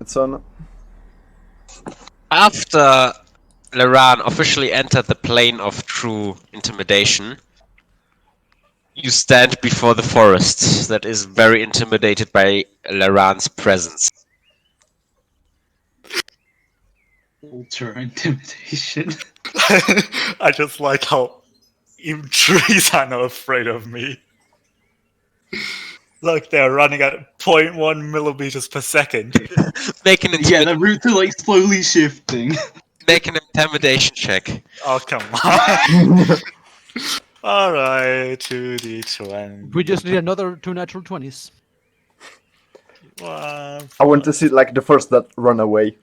It's on. After Laran officially entered the plane of true intimidation, you stand before the forest that is very intimidated by Laran's presence. Ultra intimidation. I just like how even trees are not afraid of me. Look, they're running at 0.1 millimeters per second. Make an, Yeah, the routes are like slowly shifting. make an intimidation check. Oh, come on. Alright, 2d20. We just need another 2 natural 20s. One, I want to see like the first that run away.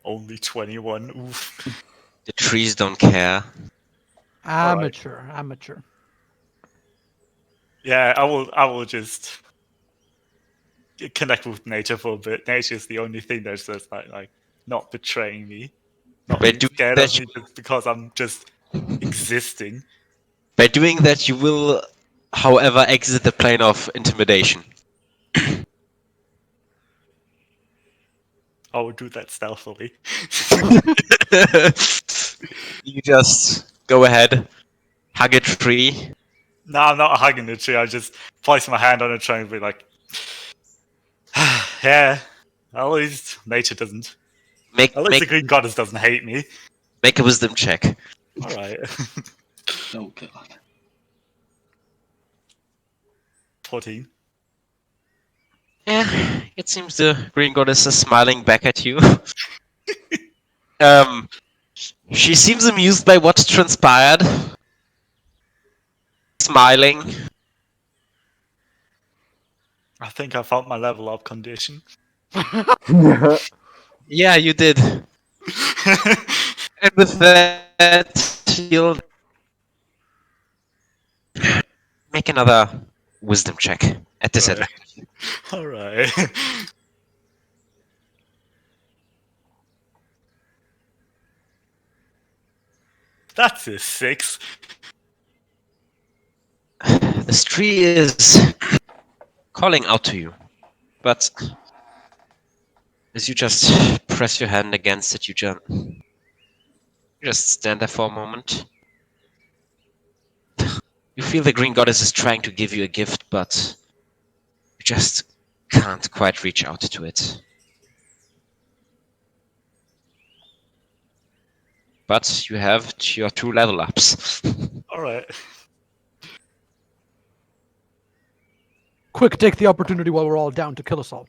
only 21. Oof. The trees don't care. Amateur. Yeah, I will just connect with nature for a bit. Nature is the only thing that's just like not betraying me, not By being doing scared that, of me just because I'm just existing. By doing that, you will, however, exit the plane of intimidation. I will do that stealthily. You just go ahead, hug a tree. No, I'm not hugging the tree. I just place my hand on a tree and be like, yeah. At least nature doesn't. Make At least the green goddess doesn't hate me. make a wisdom check. All right. Oh god. 14. Yeah, it seems the green goddess is smiling back at you. She seems amused by what transpired. Smiling. I think I found my level up condition. Yeah, you did. And with that, you'll make another wisdom check at disadvantage. All right. That's a 6. This tree is calling out to you, but as you just press your hand against it, you just stand there for a moment. You feel the green goddess is trying to give you a gift, but you just can't quite reach out to it. But you have your 2 level ups. All right. Quick, take the opportunity while we're all down to kill us all.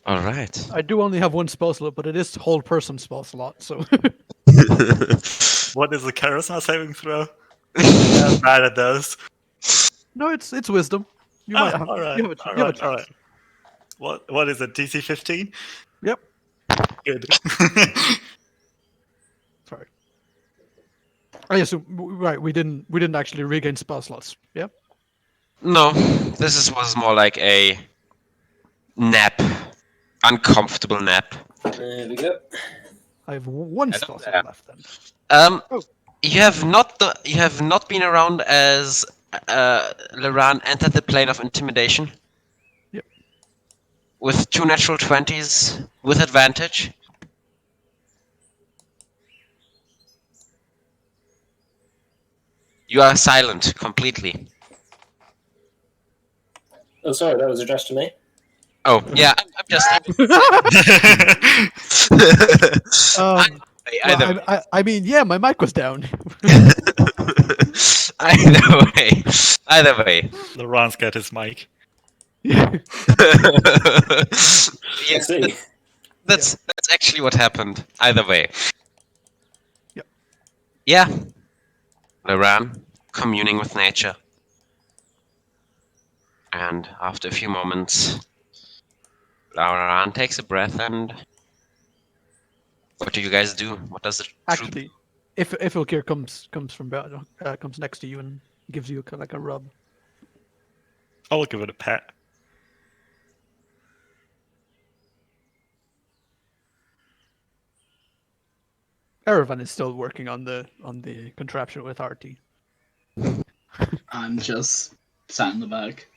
All right. I do only have one spell slot, but it is whole person spell slot, so... What is the charisma saving throw? I'm bad at those. No, it's wisdom. You might have, all right. you have a, All you have a right. All chance. right. What is it? DC 15? Yep. Good. Sorry. I assume right. We didn't actually regain spell slots. Yeah. No, was more like a nap, uncomfortable nap. There we go. I have one spell slot left then. Oh. You have not been around as Laran entered the plane of intimidation. Yep. With 2 natural 20s with advantage. You are silent completely. Oh, sorry, that was addressed to me. Oh yeah, I'm just. I mean, yeah, my mic was down. Either way. Laurent's got his mic. Yeah. Yeah, See. that's actually what happened. Either way. Yep. Yeah. Laran communing with nature. And after a few moments, Laran takes a breath and what do you guys do? What does the troop Actually, if Ilkir comes comes next to you and gives you like a rub. I'll give it a pat. Erevan is still working on the contraption with RT. I'm just sat in the back,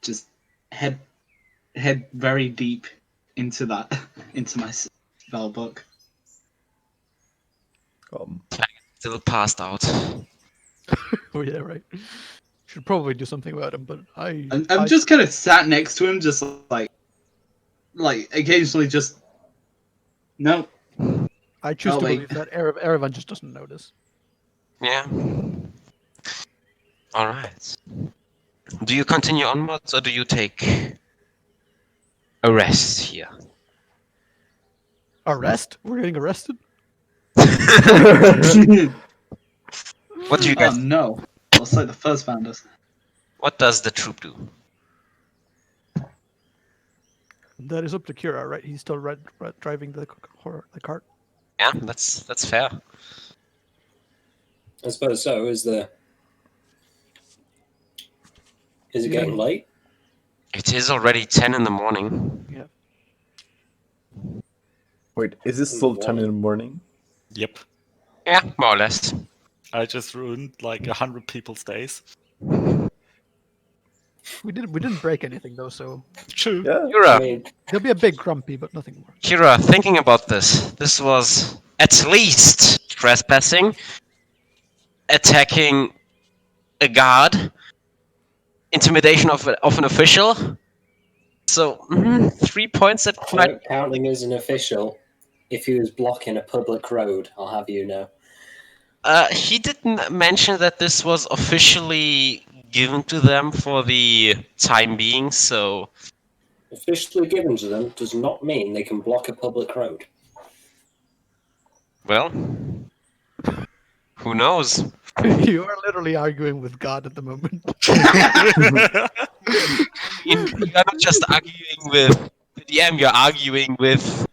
just head very deep into my spell book. Still passed out. Oh yeah, right. Should probably do something about him, but I'm I just kind of sat next to him, just like occasionally just no. I choose Oh, to wait. believe that Erevan just doesn't notice. Yeah. All right. Do you continue onwards, or do you take a rest here? Arrest? We're getting arrested? What do you Oh guys? no! Looks like the first found us. What does the troop do? That is up to Kira, right? He's still driving the cart. Yeah, that's fair. I suppose so. Is it getting late? It is already 10 in the morning. Yeah. Wait, is it still 10 in the morning? Yep. Yeah, more or less. I just ruined like 100 people's days. We didn't break anything though, so True. Yeah. I Kira, mean, he'll be a big grumpy, but nothing more. Kira, thinking about this was at least trespassing, attacking a guard, intimidation of an official. So 3 points that might. counting as an official, if he was blocking a public road, I'll have you know. He didn't mention that this was officially given to them for the time being. So Officially given to them does not mean they can block a public road. well, who knows? You are literally arguing with God at the moment. You're not just arguing with the DM, you're arguing with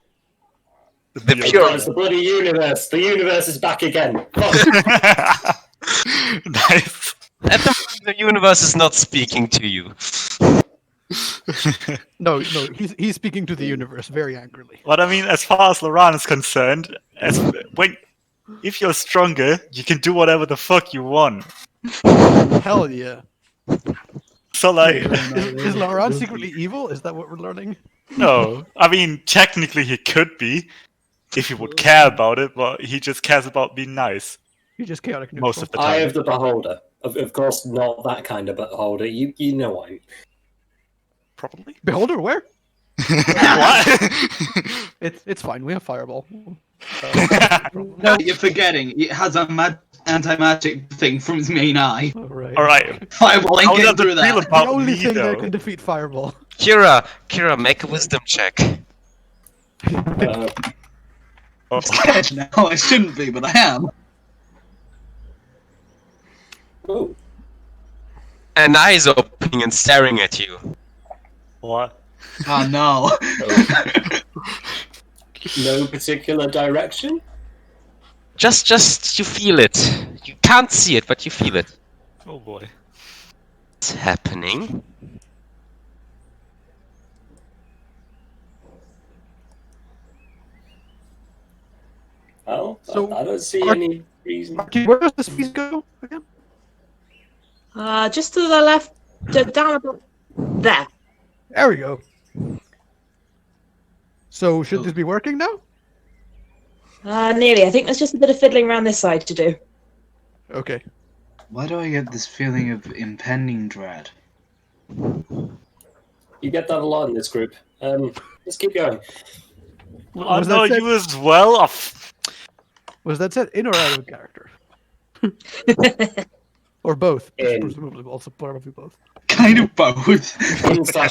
the pure. Oh, it's the bloody universe. The universe is back again. Fuck. Nice. At the moment, the universe is not speaking to you. No, he's speaking to the universe very angrily. But I mean, as far as Loran is concerned, if you're stronger, you can do whatever the fuck you want. Hell yeah. So like, Is Laurent secretly evil? Is that what we're learning? no. I mean, technically he could be, if he would care about it, but he just cares about being nice You're just chaotic neutral. most of the Eye time. of the beholder. Of course, not that kind of beholder. You know what I mean. Probably. Beholder, where? What? It's fine. We have fireball. No, you're forgetting. It has a anti-magic thing from its main eye. All right. All right. Fireball ain't How getting does through it feel that. The about only me, thing that though? can defeat fireball. Kira, make a wisdom check. Oh. Scared now. I shouldn't be, but I am. Oh, An eye's opening and staring at you. What? Oh no. no particular direction. Just you feel it. You can't see it, but you feel it. Oh boy. What's happening? Well, So, I don't see are- any reason. Marky, where does this piece go again? Just to the left, down about there. There we go. So should this be working now? Nearly. I think there's just a bit of fiddling around this side to do. Okay. Why do I get this feeling of impending dread? You get that a lot in this group. Let's keep going. I Was know that said- you as well. Was that said in or out of character? Or both? In. Presumably, also probably both. Kind of both. In/both.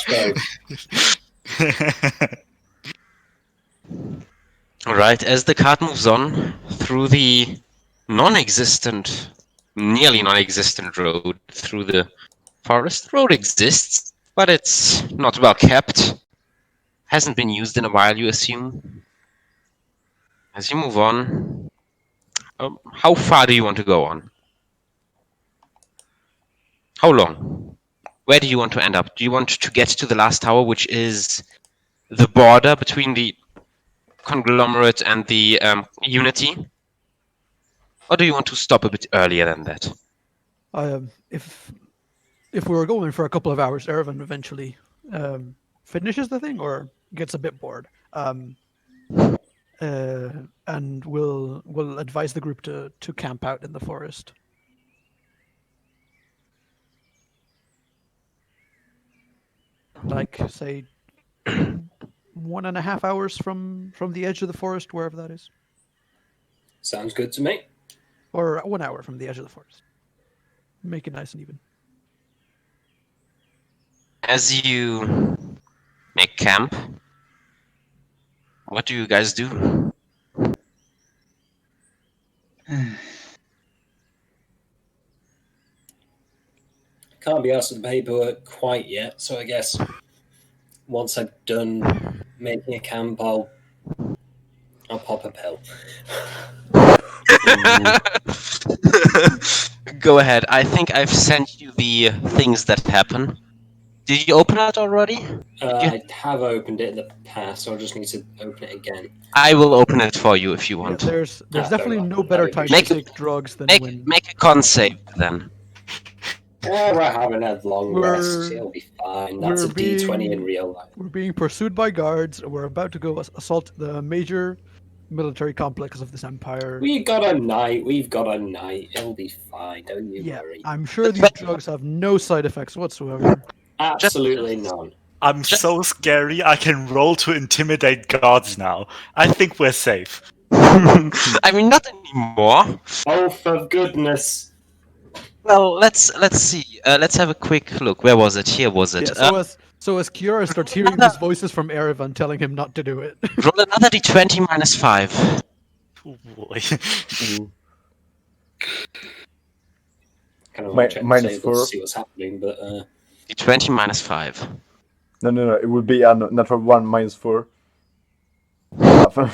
Alright, as the cart moves on through the nearly non-existent road through the forest. The road exists, but it's not well kept. Hasn't been used in a while, you assume. As you move on, how far do you want to go on? How long? Where do you want to end up? Do you want to get to the last tower, which is the border between the conglomerate and the unity? Or do you want to stop a bit earlier than that? If we were going for a couple of hours, Ervin eventually finishes the thing or gets a bit bored. And we'll advise the group to camp out in the forest. Like, say, 1.5 hours from the edge of the forest, wherever that is. Sounds good to me. Or 1 hour from the edge of the forest. Make it nice and even. As you make camp, what do you guys do? Can't be asked for the paperwork quite yet, so I guess once I've done making a camp, I'll pop a pill. Go ahead. I think I've sent you the things that happen. Did you open it already? I have opened it in the past, so I just need to open it again. I will open it for you if you Yeah, want. there's fair definitely enough. no better time to Make- take drugs than when Make a con save then. We're having a long We're- rest. It'll be fine. That's a we're D20 in being- real life. we're being pursued by guards. And we're about to go assault the major military complex of this empire. We've got a night. It'll be fine. Don't you Yeah, worry. I'm sure these drugs have no side effects whatsoever. Absolutely none. I'm so scary. I can roll to intimidate guards now. I think we're safe. I mean, not anymore. Oh, for goodness. Well, let's see. Let's have a quick look. Where was it? Here was it. Yeah, so as Kiora starts hearing these voices from Erevan telling him not to do it. Roll another d20 minus 5. Oh boy. Kind of want to check the minus table 4. to see what's happening, but D20 minus 5. No. It would be natural 1 minus 4. Oh,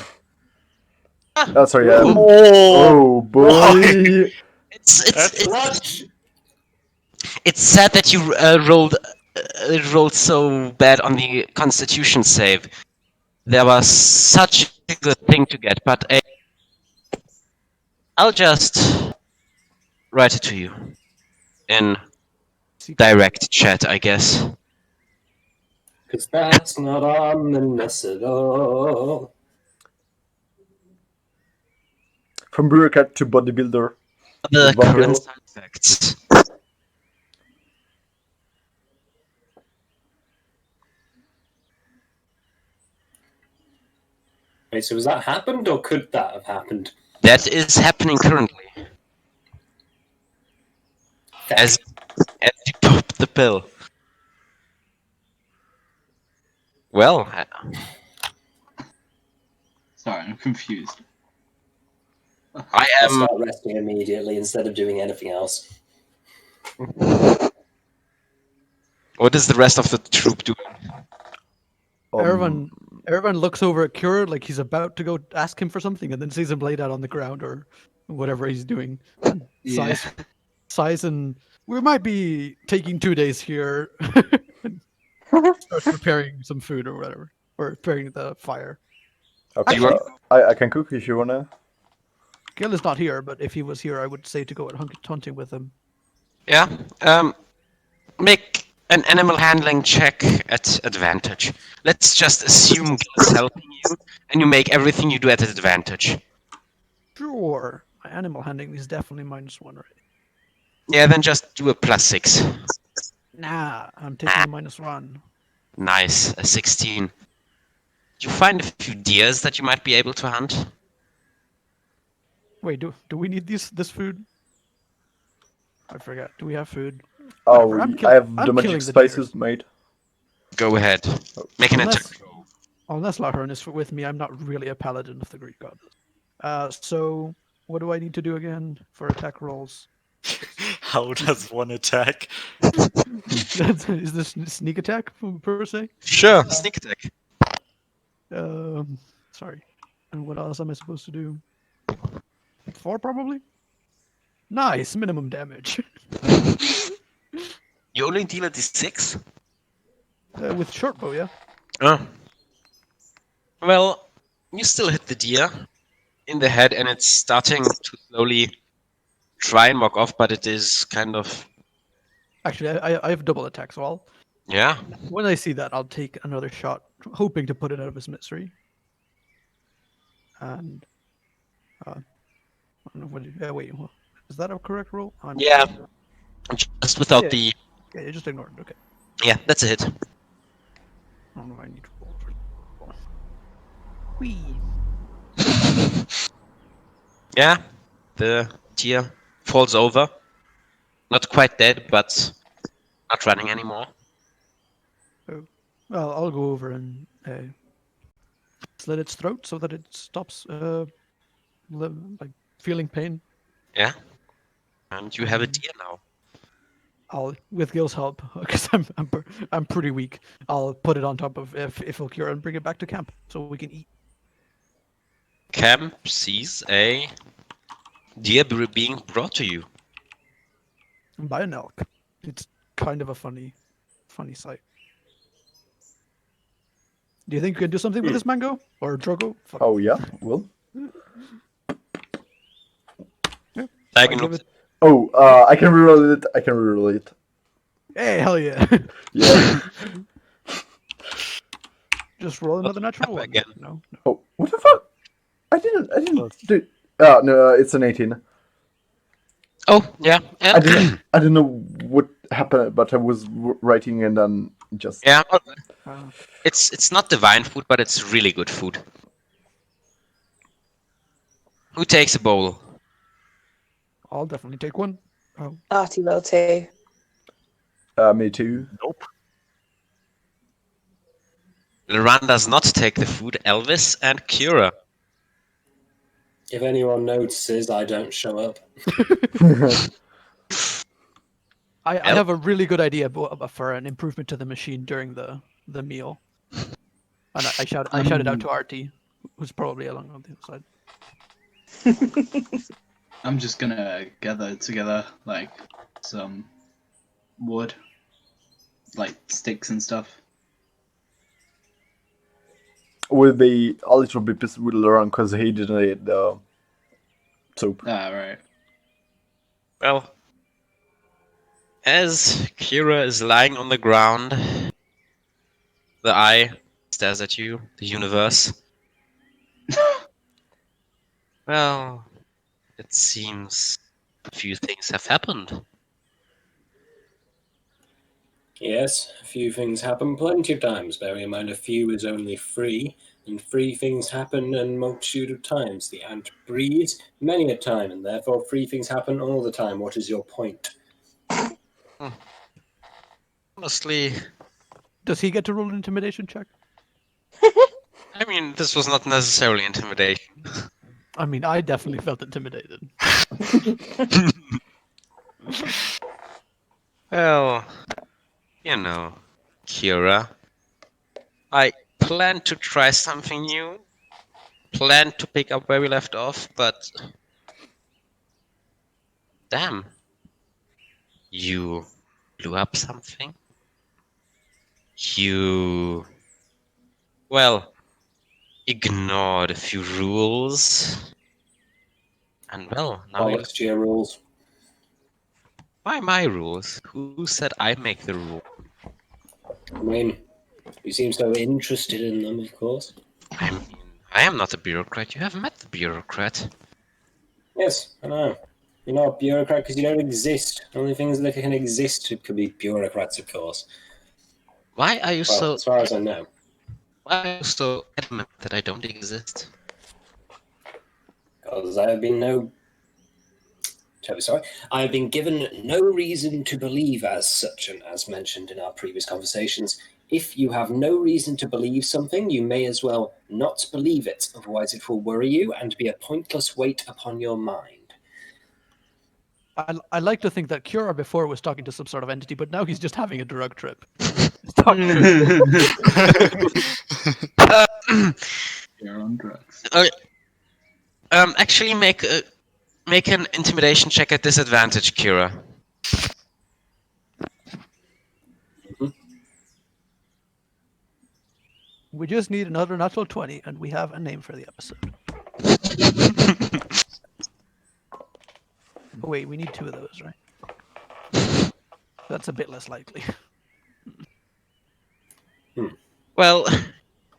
sorry. Oh boy. It's sad that you rolled so bad on the Constitution save. There was such a good thing to get, but I'll just write it to you in direct chat, I guess. because that's not ominous at all. From bureaucrat to bodybuilder. The Vampire. current side effects. Wait, so has that happened, or could that have happened? That is happening currently. As you pop the pill. Well, Sorry, I'm confused. I I'll am. start resting immediately instead of doing anything else. What is the rest of the troop doing? Erevan looks over at Kiora like he's about to go ask him for something, and then sees him laid out on the ground or whatever he's doing. Yeah. Sighs, and we might be taking 2 days here. Starts preparing some food or whatever, or preparing the fire. Okay, You are- I can cook if you wanna. Gil is not here, but if he was here, I would say to go out hunting with him. Yeah. Make an animal handling check at advantage. Let's just assume Gil is helping you, and you make everything you do at advantage. Sure. My animal handling is definitely -1, right? Yeah, then just do a +6. Nah, I'm taking -1. Nice, a 16. You find a few deers that you might be able to hunt. Wait, do we need this food? I forgot. Do we have food? Oh, Whatever, I'm I have I'm the killing magic the spices made. Go ahead. Make an attack. Unless Lahern is with me, I'm not really a paladin of the Greek goddess. So what do I need to do again for attack rolls? How does one attack? Is this sneak attack per se? Sure, sneak attack. Sorry. And what else am I supposed to do? 4 probably? Nice, minimum damage. You only deal a d6? With short bow, yeah? Oh. Well, You still hit the deer in the head, and it's starting to slowly try and walk off, but it is kind of Actually, I have double attack, so I'll yeah. when I see that, I'll take another shot, hoping to put it out of his misery. And I don't know what. Wait, is that a correct roll? Yeah, just without Yeah. the Yeah, you just ignored it. Okay. yeah. That's a hit. I don't know. I need to roll for. Whee! Yeah, the deer falls over. Not quite dead, but not running anymore. Well, I'll go over and slit its throat so that it stops like feeling pain. Yeah, and you have a deer now. I'll, with Gil's help, because I'm pretty weak. I'll put it on top of Infiltrated and bring it back to camp so we can eat. Camp sees a deer being brought to you. By an elk. It's kind of a funny sight. Do you think you can do something with this mango or Drogo? Fuck. Oh yeah, well. I Dragon give looks it. Oh, I can reroll it. I can reroll it. Hey, hell yeah! Yeah. Just roll another natural one. again. No. Oh, what the fuck? I didn't do. Oh no, it's an 18. Oh yeah, yeah. I didn't know what happened, but I was writing and then just. Yeah, well, Uh, it's not divine food, but it's really good food. Who takes a bowl? I'll definitely take one. Oh, Artie will too. Me too. Nope. Laran does not take the food. Elvis and Kira. If anyone notices, I don't show up. I Yep. have a really good idea for an improvement to the machine during the meal. And I shouted out to Artie, who's probably along on the other side. I'm just gonna gather together like some wood, like sticks and stuff. Will be a little bit pissed with Laurent because he didn't eat the soup. Ah, right. Well, as Kira is lying on the ground, the eye stares at you, the universe. Well, it seems a few things have happened. Yes, a few things happen plenty of times. Bearing in mind a few is only 3, and 3 things happen a multitude of times. The ant breeds many a time, and therefore 3 things happen all the time. What is your point? Honestly, Does he get to roll an intimidation check? I mean, this was not necessarily intimidation. I mean, I definitely felt intimidated. Well, you know, Kira, I planned to try something new, planned to pick up where we left off, but damn, you blew up something. You, well, ignored a few rules, and well, now Bollocks to your rules. why my rules? Who said I make the rule? I mean, you seem so interested in them, of course. I mean, I am not a bureaucrat. You have met the bureaucrat. Yes, I know. You're not a bureaucrat because you don't exist. The only things that can exist could be bureaucrats, of course. Why are you Well, so? as far as I know. Why are you so adamant that I don't exist? Because I have been I have been given no reason to believe as such, and as mentioned in our previous conversations, if you have no reason to believe something, you may as well not believe it, otherwise it will worry you and be a pointless weight upon your mind. I like to think that Kira before was talking to some sort of entity, but now he's just having a drug trip. He's talking to You're on drugs. Okay. Actually, make an intimidation check at disadvantage, Kira. We just need another natural 20, and we have a name for the episode. Oh, wait, we need 2 of those, right? That's a bit less likely. Well,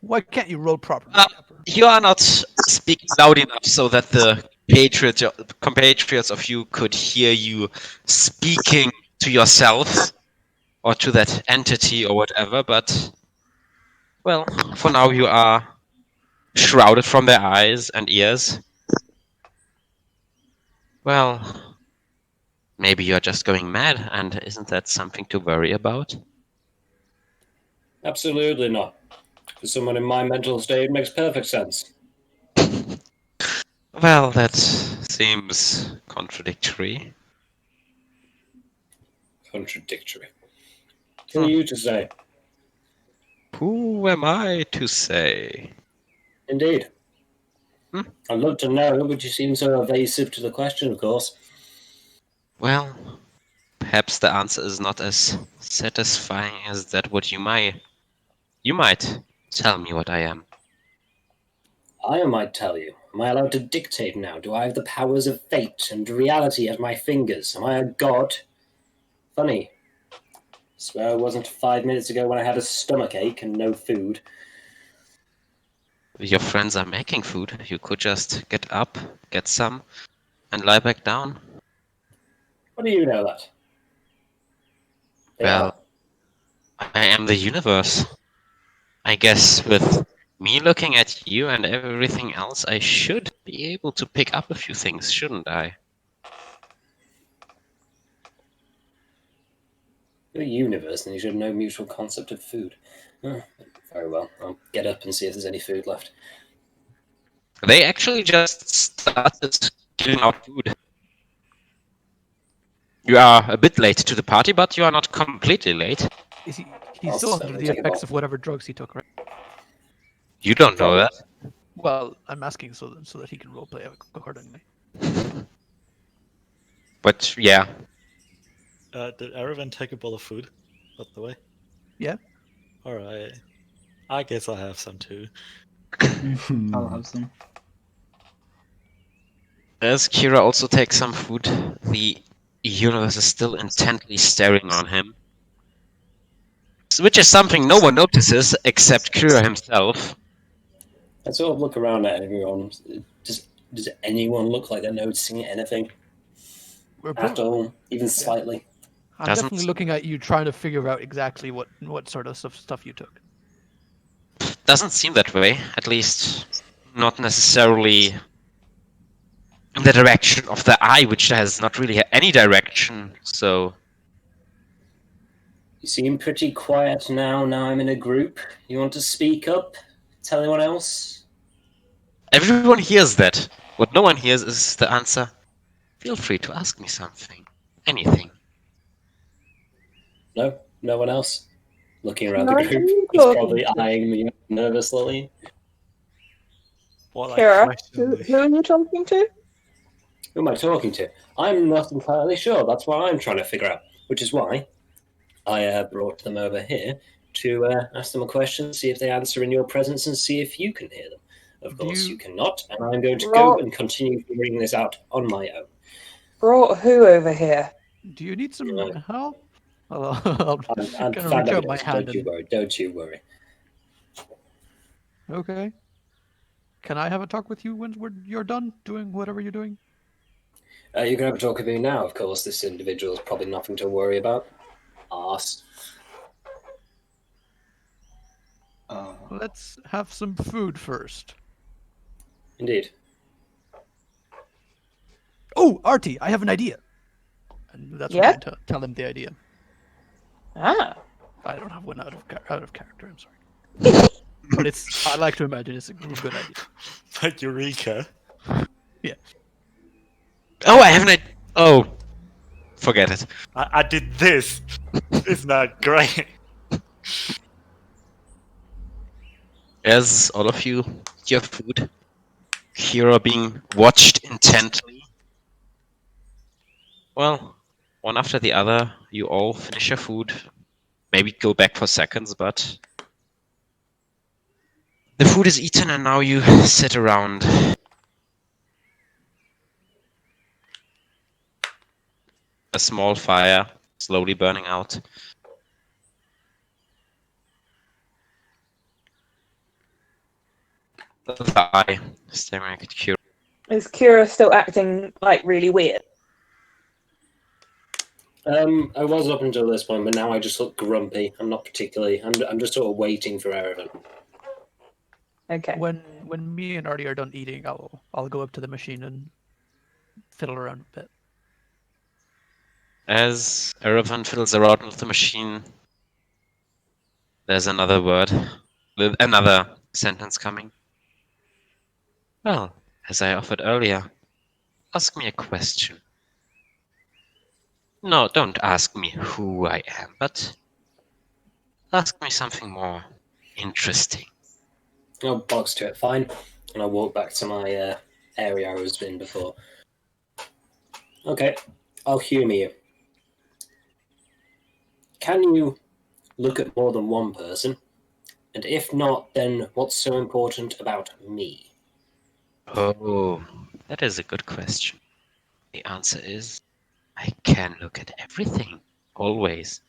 Why can't you roll properly? Pepper? you are not speaking loud enough so that the compatriots of you could hear you speaking to yourself or to that entity or whatever, but, well, for now you are shrouded from their eyes and ears. Well, maybe you're just going mad, and isn't that something to worry about? Absolutely not. For someone in my mental state, it makes perfect sense. Well, that seems contradictory. Contradictory. Who are you to say? Who am I to say? Indeed. Hmm? I'd love to know, but you seem so evasive to the question, of course. Well, perhaps the answer is not as satisfying as that what you might tell me what I am. I might tell you. Am I allowed to dictate now? Do I have the powers of fate and reality at my fingers? Am I a god? Funny. Swear it wasn't 5 minutes ago when I had a stomachache and no food. Your friends are making food. You could just get up, get some, and lie back down. What do you know that? They Well, I am the universe. I guess with me looking at you and everything else, I should be able to pick up a few things, shouldn't I? You're a universe and you should have no mutual concept of food. Very well. I'll get up and see if there's any food left. They actually just started giving out food. You are a bit late to the party, but you are not completely late. He's I'll still under certainly the take a effects bite. of whatever drugs he took, right? You don't know that. Well, I'm asking so that he can roleplay accordingly. But yeah, Did Aravan take a bowl of food, by the way? Yeah. Alright. I guess I'll have some too. I'll have some. as Kira also takes some food, the universe is still intently staring on him. Which is something no one notices except Kira himself. I sort of look around at everyone. Does anyone look like they're noticing anything We're at all, even slightly? I'm Doesn't- definitely looking at you, trying to figure out exactly what sort of stuff you took. Doesn't seem that way, at least not necessarily in the direction of the eye, which has not really any direction, so... You seem pretty quiet now. Now I'm in a group. You want to speak up? Tell anyone else? Everyone hears that. What no one hears is the answer. Feel free to ask me something. Anything. No? No one else? Looking around No, the who group, are you he's talking probably to? eyeing me nervously. What Kira, question? who are you talking to? Who am I talking to? I'm not entirely sure. That's what I'm trying to figure out. Which is why I brought them over here to ask them a question, see if they answer in your presence, and see if you can hear them. Of course, you cannot, and I'm going to go and continue figuring this out on my own. Brought who over here? Do you need some No. help? I'll I'm kind of fine. reach out my hand Don't you and... worry. Don't you worry. Okay. Can I have a talk with you when you're done doing whatever you're doing? You can have a talk with me now, of course. This individual is probably nothing to worry about. Arse. Let's have some food first. Indeed. Oh, Artie, I have an idea. And that's Yeah? when I tell him the idea. Ah. I don't have one out of character. I'm sorry, but I like to imagine it's a good idea. Like Eureka. Yeah. Oh, I haven't... Oh. Forget it. I did this. Isn't that great? As all of you eat your food, Kira being watched intently. Well, one after the other, you all finish your food. Maybe go back for seconds, but The food is eaten and now you sit around. A small fire slowly burning out. The eye staring at Kira. Is Kira still acting like really weird? I was up until this point, but now I just look grumpy. I'm not particularly. I'm just sort of waiting for Erevan. Okay. When me and Artie are done eating, I'll go up to the machine and fiddle around a bit. As Erevan fiddles around with the machine, there's another word, another sentence coming. Well, as I offered earlier, ask me a question. No, don't ask me who I am, but ask me something more interesting. I'll box to it, fine, and I'll walk back to my area I was in before. Okay, I'll humour you. Can you look at more than one person? And if not, then what's so important about me? Oh, that is a good question. The answer is, I can look at everything. Always.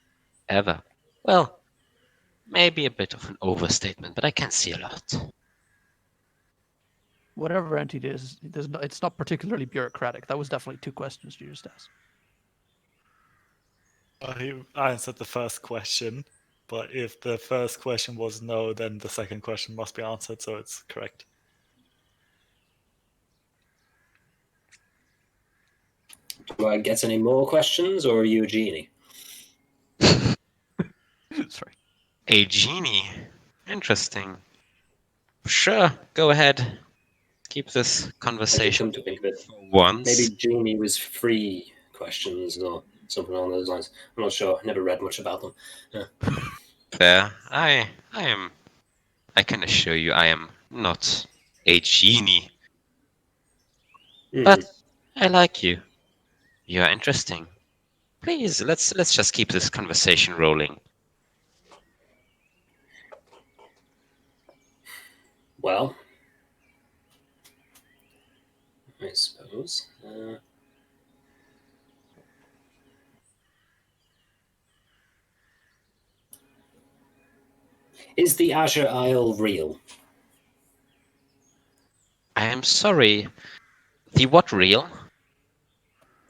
Ever. Well, maybe a bit of an overstatement, but I can see a lot. Whatever entity it is, it's not particularly bureaucratic. That was definitely 2 questions you just asked. He answered the first question, but if the first question was no, then the second question must be answered, so it's correct. Do I get any more questions, or are you a genie? Sorry. A genie. Interesting. Sure, go ahead. Keep this I did conversation come to think of it. for once. Maybe genie was free questions or something along those lines. I'm not sure. I never read much about them. Fair. I can assure you I am not a genie. But I like you. You are interesting. Please, let's just keep this conversation rolling. Well, I suppose. Is the Azure Isle real? I am sorry. The what real?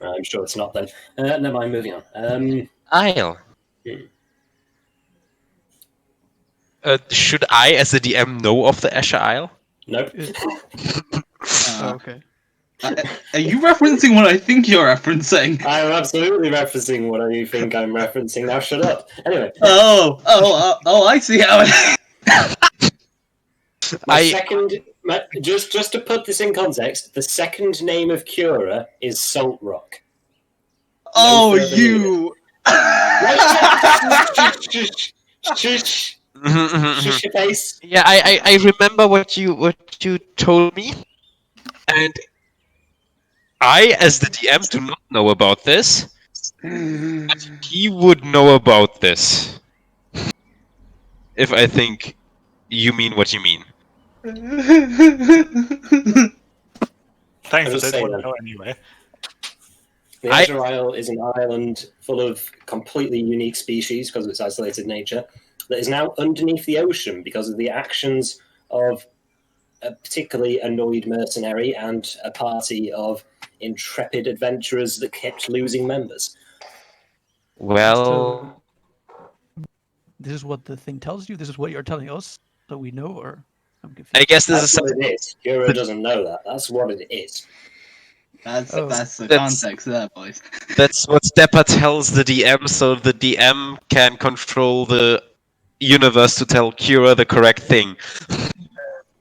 I'm sure it's not then. Never mind, moving on. Isle. Hmm. Should I, as the DM, know of the Asher Isle? Nope. Oh, okay. Are you referencing what I think you're referencing? I'm absolutely referencing what you think I'm referencing. Now shut up. Anyway. I see how it. Just to put this in context, the second name of Cura is Salt Rock. Oh, further you. Shush. Shush your face. Yeah, I remember what you told me, and I, as the DM, do not know about this. But he would know about this. If I think you mean what you mean. Thanks, I just didn't saying want to then. know anyway. The Azure Isle is an island full of completely unique species because of its isolated nature that is now underneath the ocean because of the actions of a particularly annoyed mercenary and a party of intrepid adventurers that kept losing members. Well, So, this is what the thing tells you? This is what you're telling us? So we know, or I'm confused. I guess this That's is what it is. Cura doesn't know that. That's what it is. That's the That's- context there, boys. That's what Stepper tells the DM, so the DM can control the universe to tell Kira the correct thing.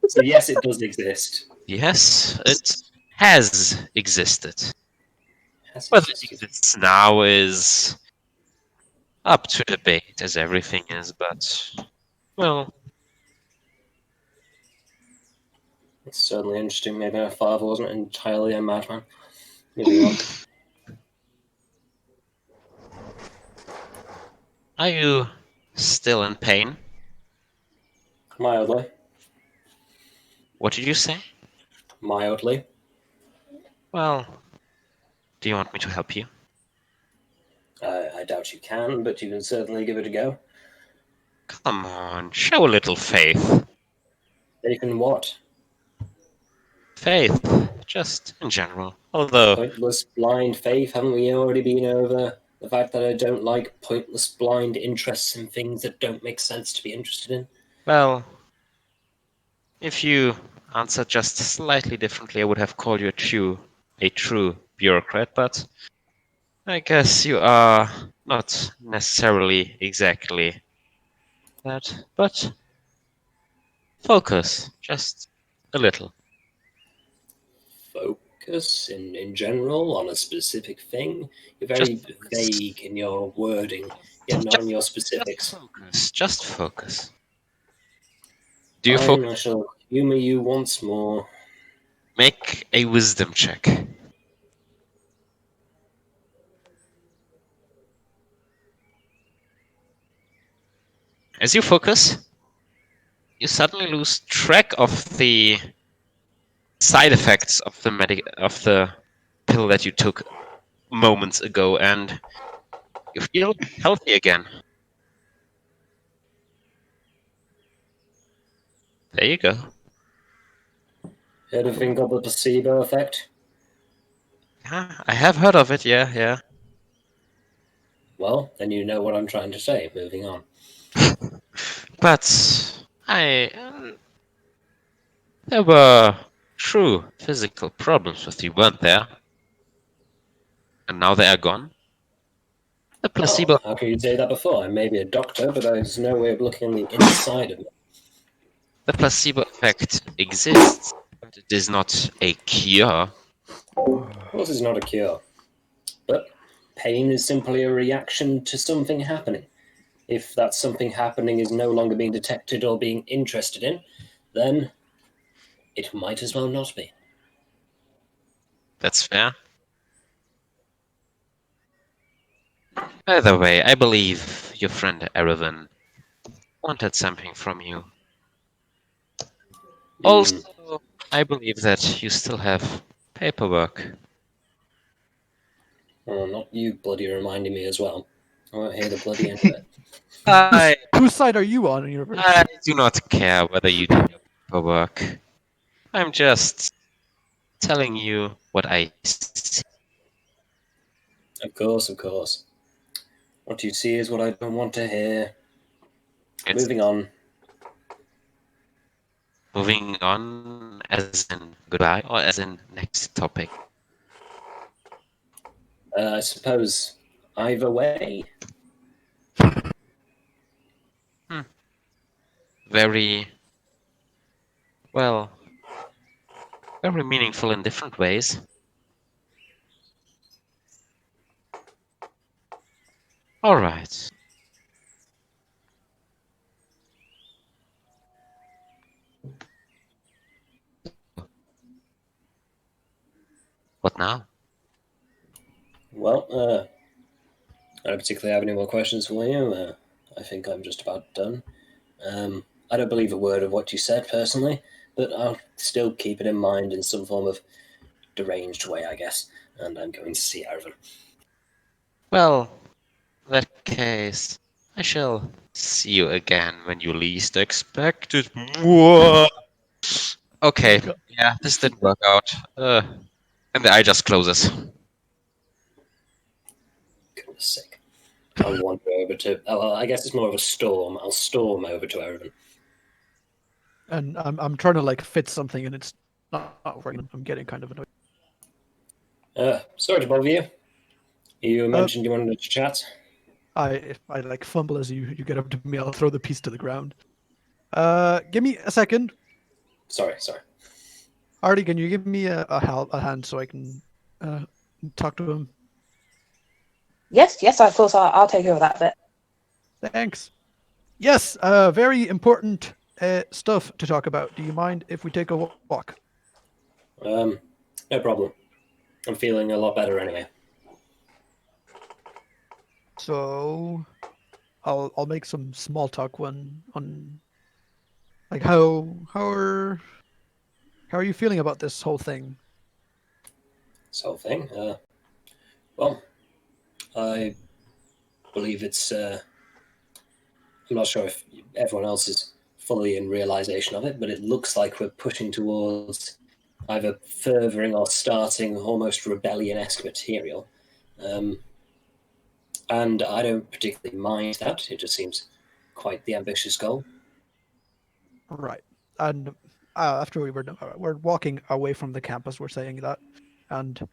So yes, it does exist. Yes, it has existed. Has Whether it existed. exists now is up to debate, as everything is, but, well, It's certainly interesting. Maybe my father wasn't entirely a madman. Moving on. are you still in pain? Mildly. What did you say? Mildly. Well, do you want me to help you? I doubt you can, but you can certainly give it a go. Come on, show a little faith. Faith in what? Faith, just in general. Although, Pointless, blind faith? Haven't we already been over the fact that I don't like pointless, blind interests in things that don't make sense to be interested in? well, if you answered just slightly differently, I would have called you a true bureaucrat, but I guess you are not necessarily exactly that. But focus, just a little. Focus in general on a specific thing? You're Just very focus. vague in your wording, yet not in your specifics. Focus. Just focus. Do you Fine, focus? I shall humour you once more. Make a wisdom check. As you focus, you suddenly lose track of the side effects of the pill that you took moments ago, and you feel healthy again. There you go. Heard of a thing called the placebo effect? Yeah, I have heard of it. Yeah. Well, then you know what I'm trying to say. Moving on. But there were true physical problems with you, weren't there? And now they are gone. The placebo. Oh, how can you say that before? I may be a doctor, but there's no way of looking on the inside of me. The placebo effect exists, but it is not a cure. Of course, it's not a cure. But pain is simply a reaction to something happening. If that something happening is no longer being detected or being interested in, then it might as well not be. That's fair. By the way, I believe your friend Erevan wanted something from you. Also, I believe that you still have paperwork. Oh, not you bloody reminding me as well. I won't hear the bloody end of it. Whose side are you on in your verse? I do not care whether you do paperwork. I'm just telling you what I see. Of course, of course. What you see is what I don't want to hear. It's Moving on. moving on as in goodbye or as in next topic. I suppose either way. Very, well, very meaningful in different ways. All right. What now? Well, I don't particularly have any more questions for you. I think I'm just about done. I don't believe a word of what you said personally, but I'll still keep it in mind in some form of deranged way, I guess. And I'm going to see Arvin. Well, in that case, I shall see you again when you least expect it. Mwah! Okay, yeah, this didn't work out. And the eye just closes. Goodness sake. I'll wander over to. Oh, well, I guess it's more of a storm. I'll storm over to Arvin. And I'm trying to like fit something, and it's not working. I'm getting kind of annoyed. Sorry to bother you. You mentioned you wanted to chat. I like fumble as you get up to me. I'll throw the piece to the ground. Give me a second. Sorry. Artie, can you give me a hand so I can talk to him? Yes, of course. I'll take over that bit. Thanks. Yes, very important stuff to talk about. Do you mind if we take a walk? No problem. I'm feeling a lot better anyway. So, I'll make some small talk on like how are How are you feeling about this whole thing? This whole thing. Well, I believe it's. I'm not sure if everyone else is fully in realization of it, but it looks like we're pushing towards either furthering or starting almost rebellion-esque material. And I don't particularly mind that. It just seems quite the ambitious goal. Right. And after we're walking away from the campus, we're saying that, and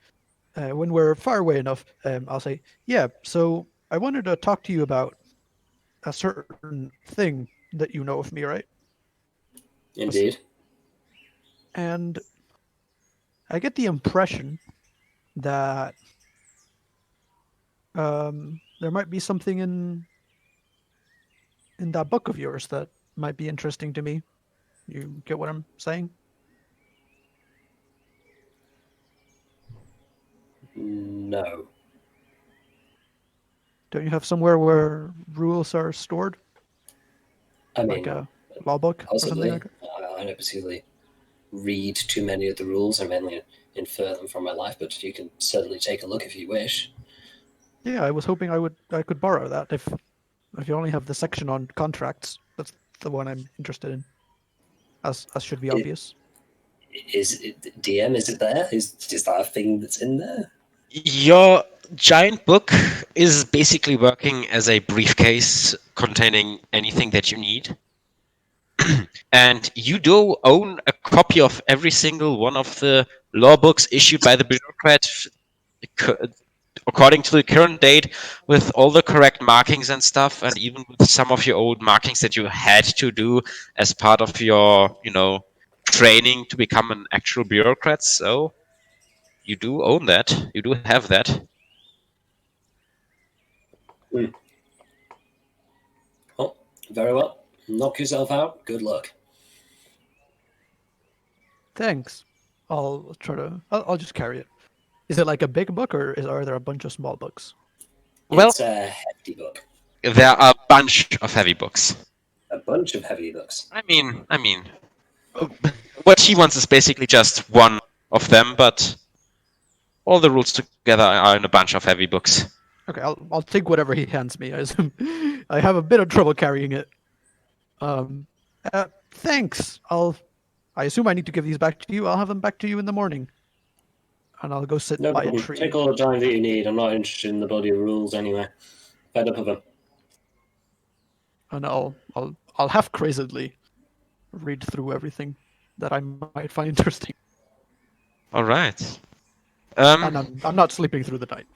when we're far away enough, I'll say, "Yeah. So I wanted to talk to you about a certain thing that you know of me, right?" Indeed. And I get the impression that there might be something in that book of yours that might be interesting to me. You get what I'm saying? No. Don't you have somewhere where rules are stored, I like mean, a law book or something possibly. like that? I don't particularly read too many of the rules. I mainly infer them from my life, but you can certainly take a look if you wish. Yeah, I was hoping I could borrow that if you only have the section on contracts. That's the one I'm interested in. As should be obvious. Is it DM? Is it there? Is that a thing that's in there? Your giant book is basically working as a briefcase containing anything that you need. And you do own a copy of every single one of the law books issued by the bureaucrat according to the current date, with all the correct markings and stuff, and even with some of your old markings that you had to do as part of your, training to become an actual bureaucrat. So you do own that. You do have that. Oh, very well. Knock yourself out. Good luck. Thanks. I'll try to. I'll just carry it. Is it like a big book, or are there a bunch of small books? Well, It's a hefty book. there are a bunch of heavy books. A bunch of heavy books. I mean, what he wants is basically just one of them, but all the rules together are in a bunch of heavy books. Okay, I'll take whatever he hands me. I have a bit of trouble carrying it. Thanks. I assume I need to give these back to you. I'll have them back to you in the morning. And I'll go sit No by a problem. tree. Take all the time that you need. I'm not interested in the body of rules anyway. Fed up of them. And I'll half crazedly read through everything that I might find interesting. All right. And I'm not sleeping through the night.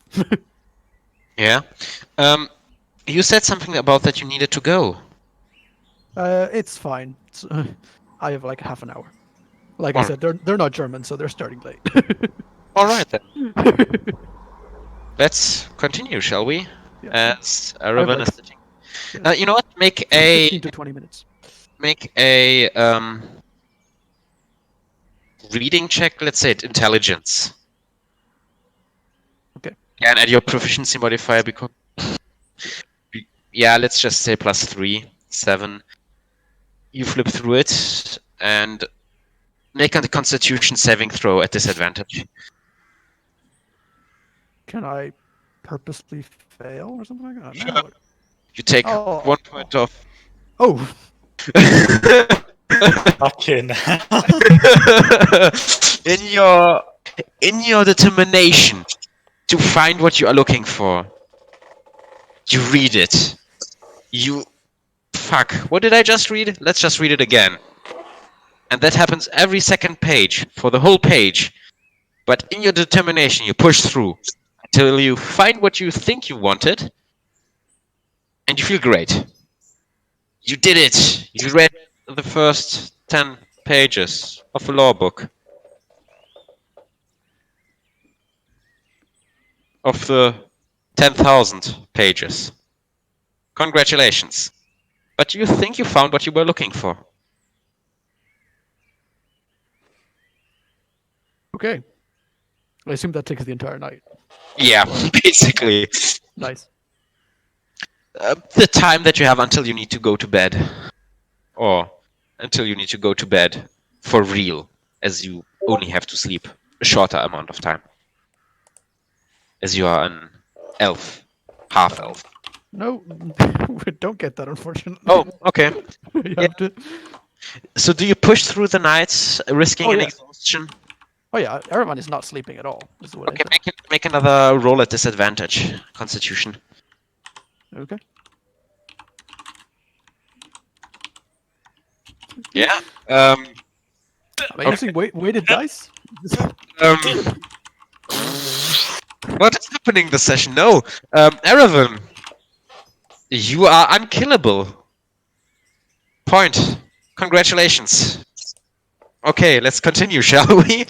Yeah. You said something about that you needed to go. It's fine. I have like half an hour. Like I Alright. said, they're not German, so they're starting late. All right then. Let's continue, shall we? Yeah. As Aravan like- is sitting. You know what? Make a 15 to 20 minutes. reading check. Let's say it intelligence. Okay. Yeah, and add your proficiency modifier because. Yeah, let's just say +3, 7. You flip through it and make a Constitution saving throw at disadvantage. Can I purposely fail or something like that? Sure. No. You take Oh. 1 point off. Oh, Fucking hell. in your determination to find what you are looking for, you read it. Fuck, what did I just read? Let's just read it again. And that happens every second page, for the whole page. But in your determination, you push through until you find what you think you wanted, and you feel great. You did it! You read the first 10 pages of a law book. Of the 10,000 pages. Congratulations. But you think you found what you were looking for. okay. I assume that takes the entire night. Yeah, basically. Nice. The time that you have until you need to go to bed. Or until you need to go to bed for real as you only have to sleep a shorter amount of time. As you are an elf, half elf. No, we don't get that, unfortunately. Oh, okay. You Yeah. have to. So do you push through the night, risking Oh, an yeah. exhaustion? Oh yeah, everyone is not sleeping at all. Is what Okay, I said. make another roll at disadvantage. Constitution. Okay. Yeah. Amazing. Weighted dice. Um, what is happening this session? No. Erevan, you are unkillable. Point. Congratulations. Okay, let's continue, shall we?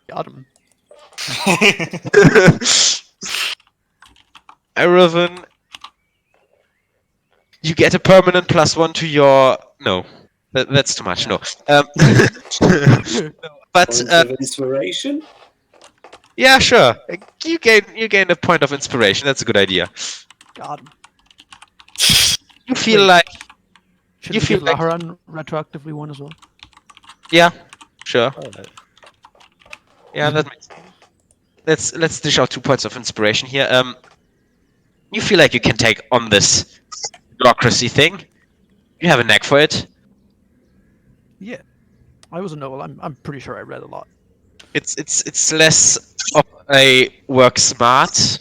Got him. Erevan, you get a permanent +1 to your... No, that's too much. No. But Point of inspiration. yeah, sure. You gain a point of inspiration. That's a good idea. Got him. You feel Wait. like Should you we feel give like Laharan retroactively one as well? yeah, sure. Alright. Yeah, that makes sense. Let's dish out 2 points of inspiration here. You feel like you can take on this bureaucracy thing. You have a knack for it. Yeah. I was a novel. I'm pretty sure I read a lot. It's less of a work smart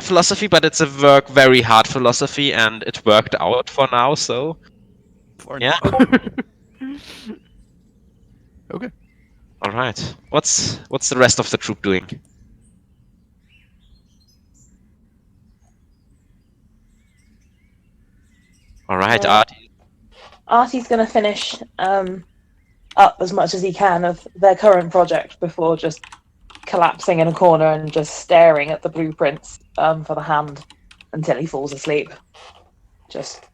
philosophy, but it's a work very hard philosophy, and it worked out for now. So For yeah. now. Okay. All right. What's the rest of the troop doing? All right, Well, Art. Artie's going to finish up as much as he can of their current project before just collapsing in a corner and just staring at the blueprints for the hand until he falls asleep. Just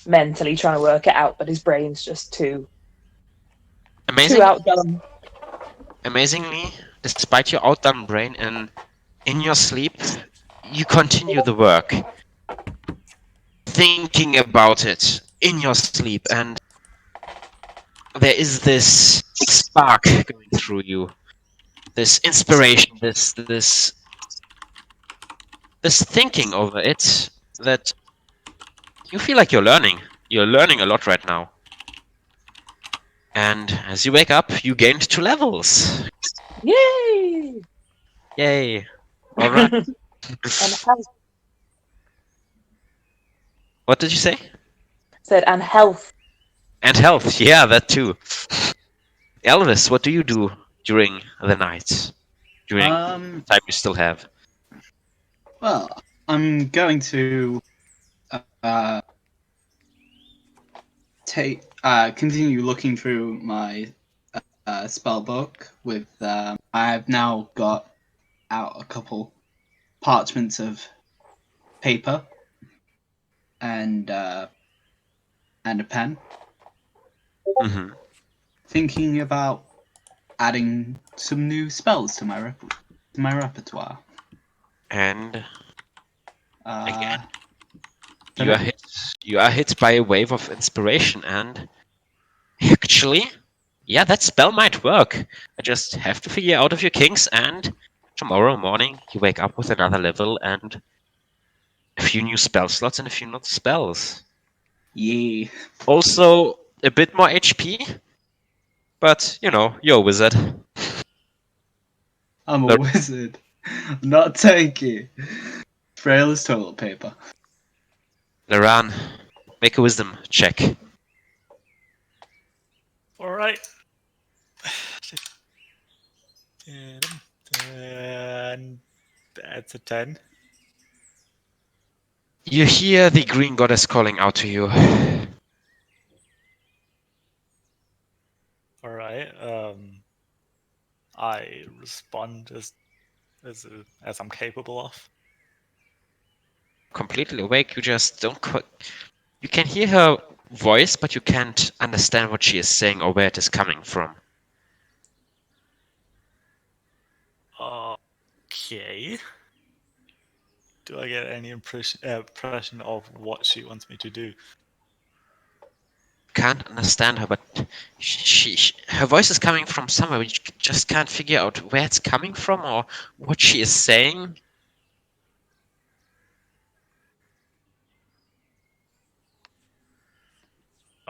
mentally trying to work it out, but his brain's just too outdone. Amazingly, despite your outdone brain and in your sleep, you continue the work, thinking about it in your sleep, and there is this spark going through you, this inspiration, this thinking over it that you feel like you're learning. You're learning a lot right now. And as you wake up, you gained 2 levels. Yay! Yay! All right. And health. What did you say? Said and health. And health, yeah, that too. Elvis, what do you do during the night? During the time you still have? Well, I'm going to continue looking through my spell book with. I've now got out a couple parchments of paper and a pen. Mm-hmm. Thinking about adding some new spells to my repertoire. And Uh, you are hit by a wave of inspiration, and actually, yeah, that spell might work. I just have to figure out of your kinks, and tomorrow morning you wake up with another level and a few new spell slots and a few new spells. yeah. Also, a bit more HP, but you know, you're a wizard. I'm a wizard. Not tanky. Frail as toilet paper. Laran, make a wisdom check. Alright. And that's a 10. You hear the green goddess calling out to you. Alright. I respond as I'm capable of. Completely awake, you just don't quite... You can hear her voice, but you can't understand what she is saying or where it is coming from. Okay. Do I get any impression of what she wants me to do? can't understand her, but her voice is coming from somewhere. You just can't figure out where it's coming from or what she is saying.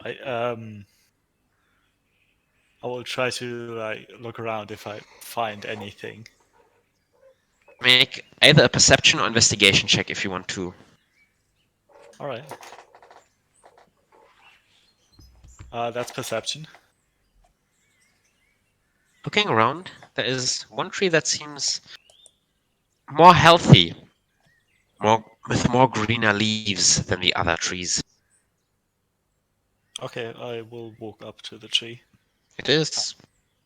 I will try to like look around if I find anything. Make either a perception or investigation check if you want to. All right. That's perception. Looking around, there is one tree that seems more healthy, with more greener leaves than the other trees. Okay, I will walk up to the tree. It is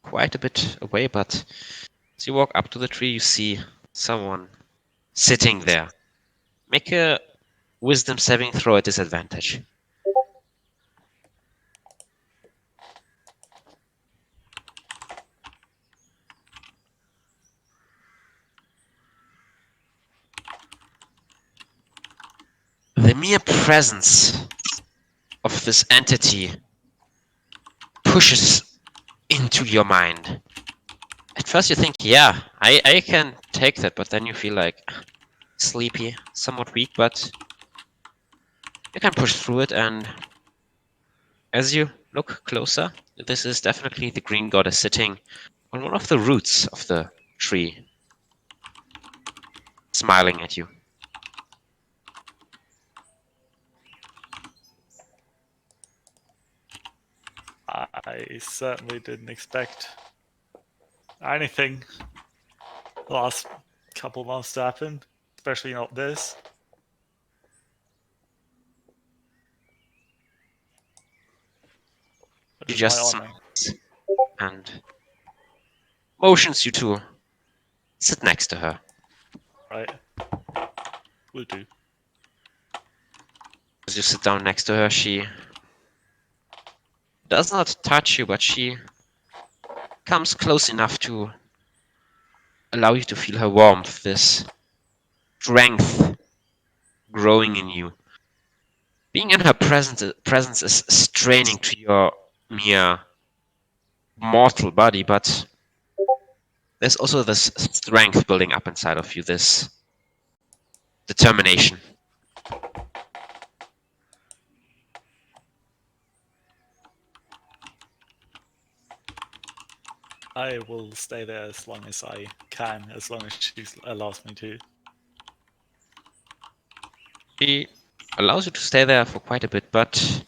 quite a bit away, but as you walk up to the tree, you see someone sitting there. Make a wisdom saving throw at disadvantage. The mere presence of this entity pushes into your mind. At first you think, yeah, I can take that, but then you feel like sleepy, somewhat weak, but you can push through it, and as you look closer, this is definitely the green goddess sitting on one of the roots of the tree, smiling at you. I certainly didn't expect anything the last couple months to happen, especially not this. She It is my just honor. smiles and motions you to sit next to her. Right. Will do. As you sit down next to her, she does not touch you, but she comes close enough to allow you to feel her warmth, this strength growing in you. Being in her presence is straining to your mere mortal body, but there's also this strength building up inside of you, this determination. I will stay there as long as I can, as long as she allows me to. She allows you to stay there for quite a bit, but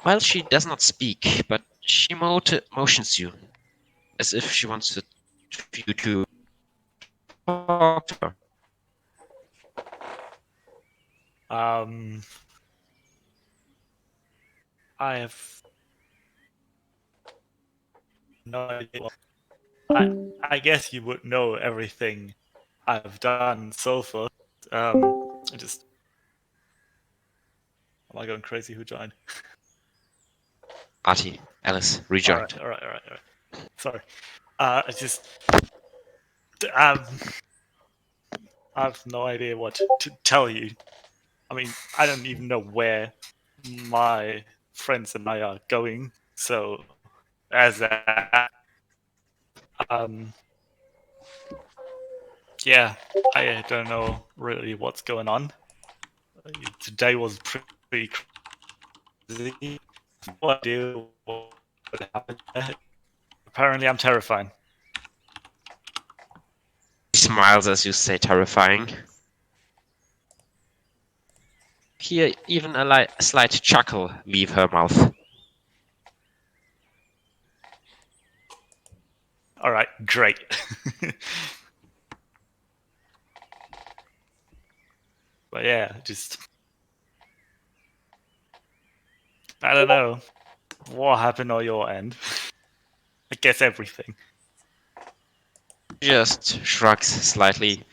while she does not speak, but she motions you as if she wants you to talk to her. I have no idea. I guess you would know everything I've done so far. I just. Am I going crazy? Who joined? Artie, Alice, rejoined. All right. Sorry. I just. I have no idea what to tell you. I mean, I don't even know where my friends and I are going. So, as that, yeah, I don't know really what's going on. Today was pretty crazy. No idea what happened there. Apparently, I'm terrifying. She smiles as you say terrifying. Hear even a slight chuckle leave her mouth. All right, great. But yeah, just I don't know what happened on your end. I guess everything. Just shrugs slightly.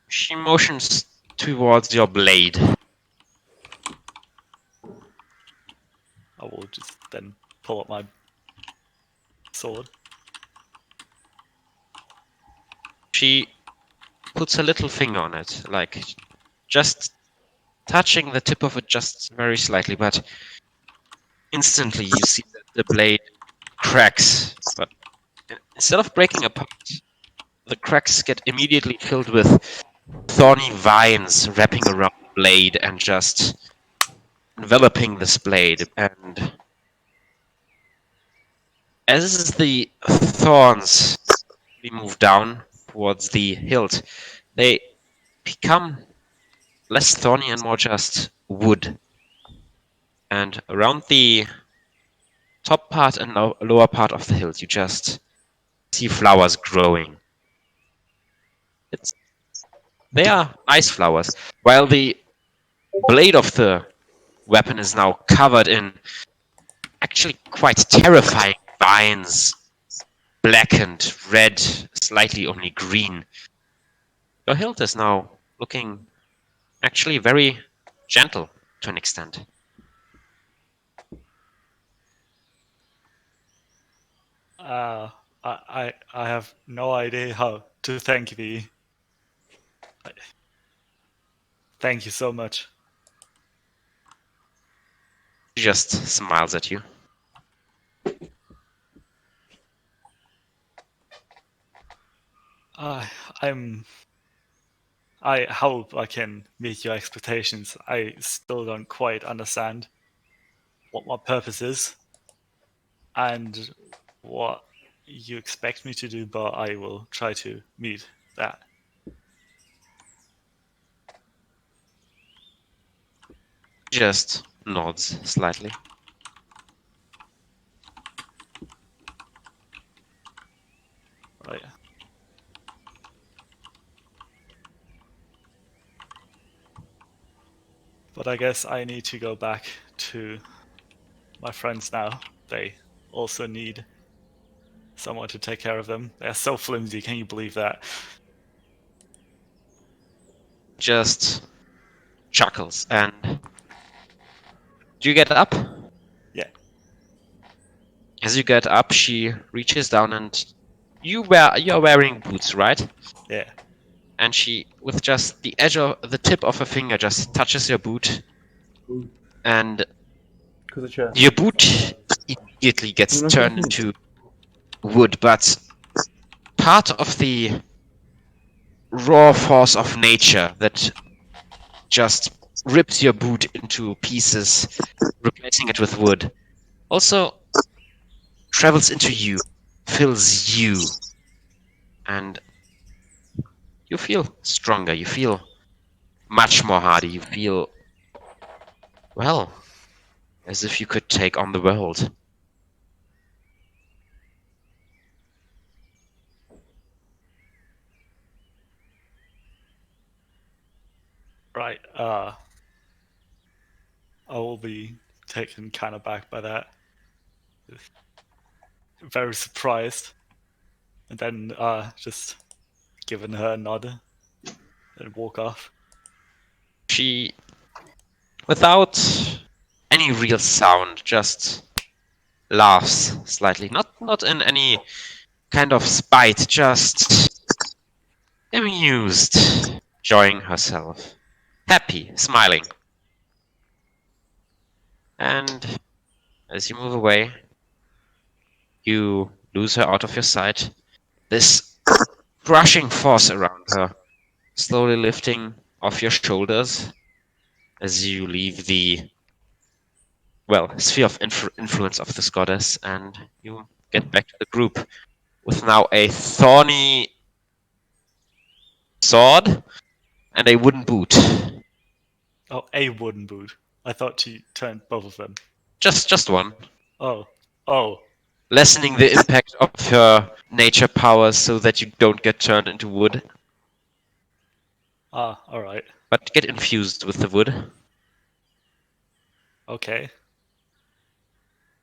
She motions towards your blade. I will just then pull up my sword. She puts a little finger on it, like just touching the tip of it just very slightly, but instantly you see that the blade cracks. But instead of breaking apart, the cracks get immediately filled with thorny vines wrapping around the blade and just enveloping this blade. And as the thorns move down towards the hilt, they become less thorny and more just wood. And around the top part and lower part of the hilt, you just see flowers growing. They are nice flowers, while the blade of the weapon is now covered in actually quite terrifying vines, blackened, red, slightly only green. Your hilt is now looking actually very gentle to an extent. I have no idea how to thank thee. Thank you so much. She just smiles at you. I'm. I hope I can meet your expectations. I still don't quite understand what my purpose is and what you expect me to do, but I will try to meet that. She just nods slightly. Right. But I guess I need to go back to my friends now. They also need someone to take care of them. They're so flimsy, can you believe that? Just chuckles. And do you get up? Yeah. As you get up, she reaches down and you're wearing boots, right? Yeah. And she, with just the edge of the tip of her finger, just touches your boot, and your boot immediately gets turned into wood. But part of the raw force of nature that just rips your boot into pieces, replacing it with wood, also travels into you, fills you, and you feel stronger, you feel much more hardy, you feel, well, as if you could take on the world. Right. I will be taken kind of back by that. Very surprised. And then just giving her a nod and walk off. She, without any real sound, just laughs slightly. Not in any kind of spite, just amused, enjoying herself. Happy, smiling. And as you move away, you lose her out of your sight. This crushing force around her, slowly lifting off your shoulders as you leave the, well, sphere of influence of this goddess, and you get back to the group with now a thorny sword and a wooden boot. Oh, a wooden boot. I thought she turned both of them. Just one. Oh. Oh. Lessening the impact of her nature powers so that you don't get turned into wood, Ah, alright. but get infused with the wood. Okay.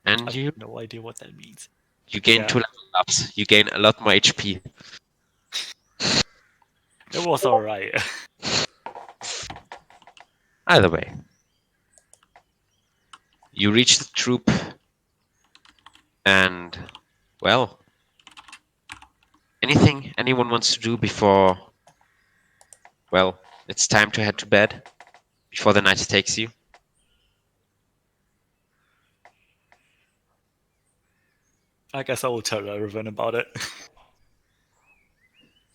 And I you have no idea what that means. gain Yeah. 2 level ups. You gain a lot more HP. It was alright. Either way. You reach the troop, and, well, anything anyone wants to do before, well, it's time to head to bed? before the night takes you. I guess I will tell everyone about it.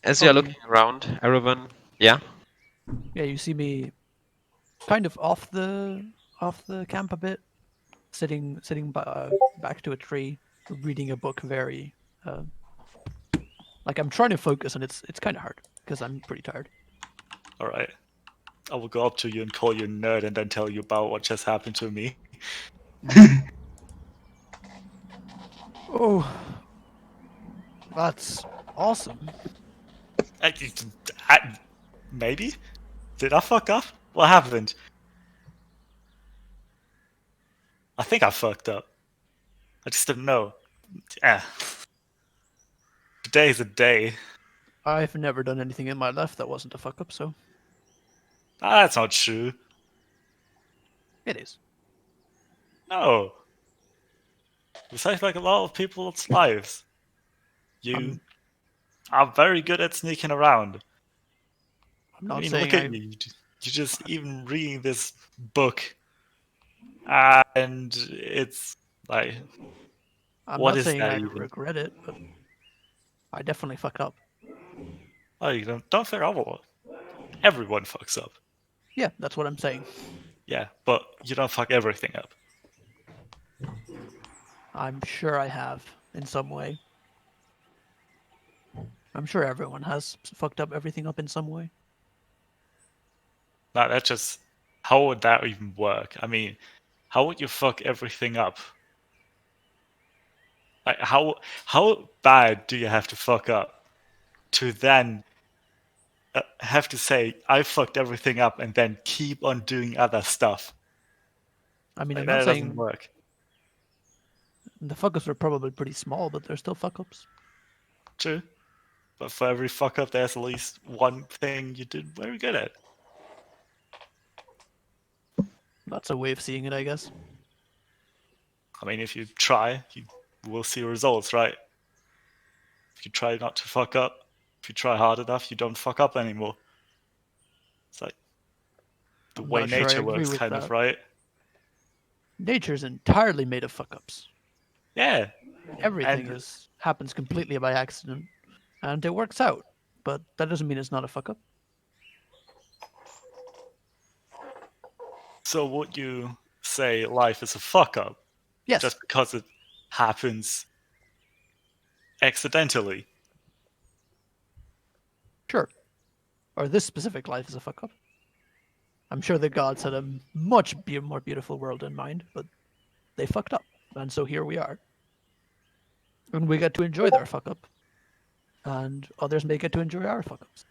As Oh, you're looking around, Erevan, yeah? Yeah, you see me kind of off the camp a bit, sitting back to a tree, reading a book. Very uh, like I'm trying to focus, and it's kind of hard because I'm pretty tired. All right. I will go up to you and call you a nerd and then tell you about what just happened to me. Oh, that's awesome. I, maybe? Did I fuck up? What happened? I think I fucked up. I just didn't know. Eh. Today is a day. I've never done anything in my life that wasn't a fuck up, so That's not true. it is. No. You saved like a lot of people's lives. You I'm are very good at sneaking around. I'm I not mean, saying look at you. You just even reading this book, and it's like, I'm what not is saying that I even? regret it, but I definitely fucked up. Oh, you don't fuck up. Everyone fucks up. Yeah, that's what I'm saying. Yeah, but you don't fuck everything up. I'm sure I have in some way. I'm sure everyone has fucked up everything up in some way. Now, that's just how would that even work? I mean, how would you fuck everything up? Like, how bad do you have to fuck up to then have to say I fucked everything up and then keep on doing other stuff? I mean, Like I'm not that doesn't saying work. the fuck ups are probably pretty small, but they're still fuck ups. True, but for every fuck up, there's at least one thing you did very good at. That's a way of seeing it, I guess. I mean, if you try, you will see results, right? If you try not to fuck up, if you try hard enough, you don't fuck up anymore. It's like the I'm way not sure I nature agree works, with kind of, that. right? Nature's entirely made of fuck ups. Yeah, Everything and happens completely by accident, and it works out. But that doesn't mean it's not a fuck up. so would you say life is a fuck up Yes, just because it happens accidentally? sure. Or this specific life is a fuck up. I'm sure the gods had a much more beautiful world in mind, but they fucked up, and so here we are. And we get to enjoy their fuck up, and others may get to enjoy our fuck ups.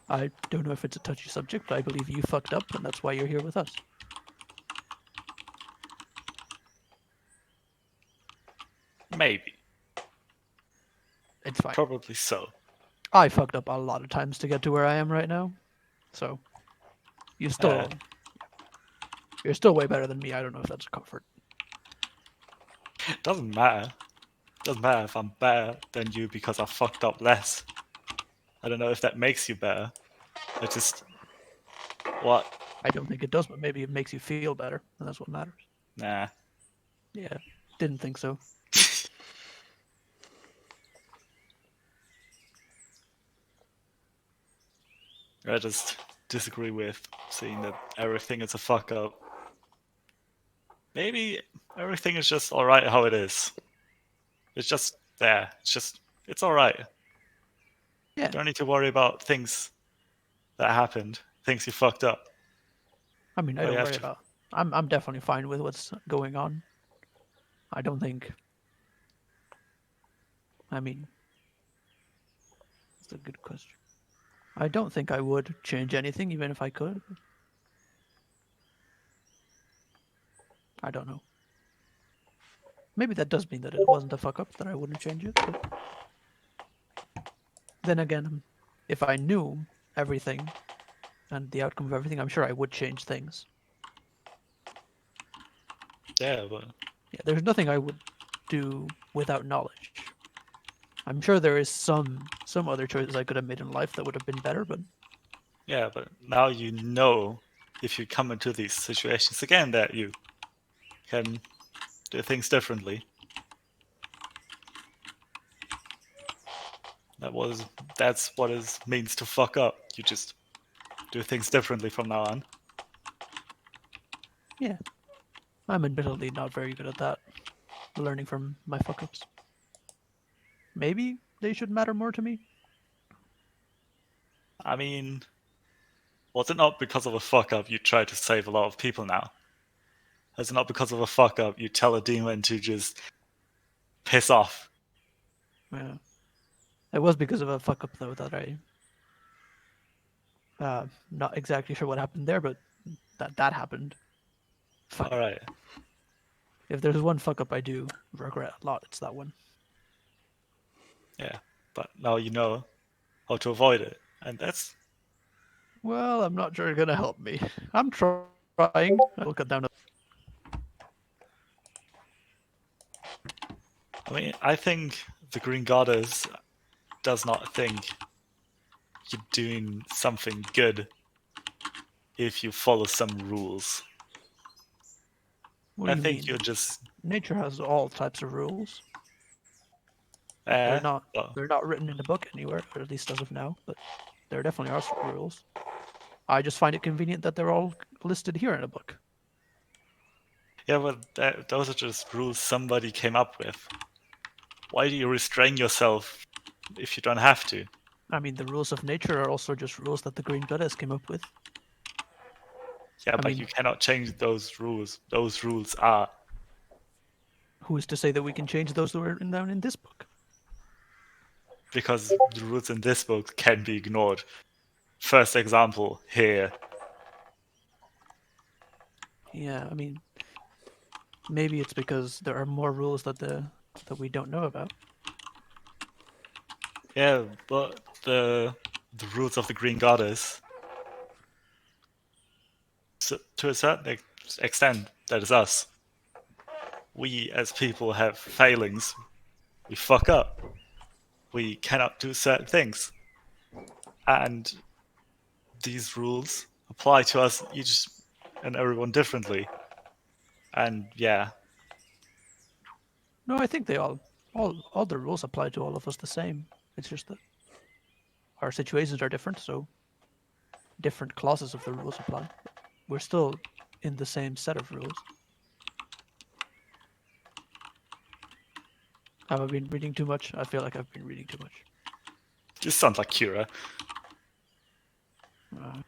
I don't know if it's a touchy subject, but I believe you fucked up, and that's why you're here with us. Maybe. It's fine. Probably so. I fucked up a lot of times to get to where I am right now, so you still you're still way better than me. I don't know if that's a comfort. Doesn't matter. Doesn't matter if I'm better than you because I fucked up less. I don't know if that makes you better. It just what? I don't think it does, but maybe it makes you feel better, and that's what matters. Nah. Yeah, didn't think so. I just disagree with seeing that everything is a fuck up. Maybe everything is just alright how it is. It's just there. It's alright. Yeah, Don't need to worry about things that happened, things you fucked up. I mean, I Oh, you don't have worry to. about. I'm definitely fine with what's going on. I don't think. I mean, it's a good question. I don't think I would change anything, even if I could. I don't know. Maybe that does mean that it wasn't a fuck up, that I wouldn't change it. But then again, if I knew everything and the outcome of everything, I'm sure I would change things. Yeah, but Yeah, there's nothing I would do without knowledge. I'm sure there is some other choices I could have made in life that would have been better, but Yeah, but now you know if you come into these situations again that you can do things differently. That's what it means to fuck up. You just do things differently from now on. yeah, I'm admittedly not very good at that. Learning from my fuck ups. Maybe they should matter more to me. I mean, was it not because of a fuck up you try to save a lot of people now? Is it not because of a fuck up you tell a demon to just piss off? Yeah. It was because of a fuck up though that I not exactly sure what happened there, but that happened. Fuck. Alright. If there's one fuck up I do regret a lot, it's that one. Yeah. But now you know how to avoid it. And that's Well, I'm not sure you're gonna help me. I'm trying. I'll cut down. I mean, I think the Green Goddess does not think you're doing something good if you follow some rules. What do I you think mean? you're just Nature has all types of rules. well, They're not written in a book anywhere, or at least as of now. But there definitely are some rules. I just find it convenient that they're all listed here in a book. yeah, but those are just rules somebody came up with. Why do you restrain yourself if you don't have to? I mean, the rules of nature are also just rules that the Green Goddess came up with. Yeah, I but mean- you cannot change those rules. Those rules are Who's to say that we can change those that are down in this book? because the rules in this book can be ignored. First example here. Yeah, I mean, maybe it's because there are more rules that we don't know about. Yeah, but the rules of the Green Goddess, so, to a certain extent, that is us. We as people have failings. We fuck up. We cannot do certain things, and these rules apply to us each and everyone differently. And yeah, No, I think they all the rules apply to all of us the same. It's just that our situations are different, so different clauses of the rules apply. We're still in the same set of rules. Have I been reading too much? I feel like I've been reading too much. this sounds like Kira. Uh,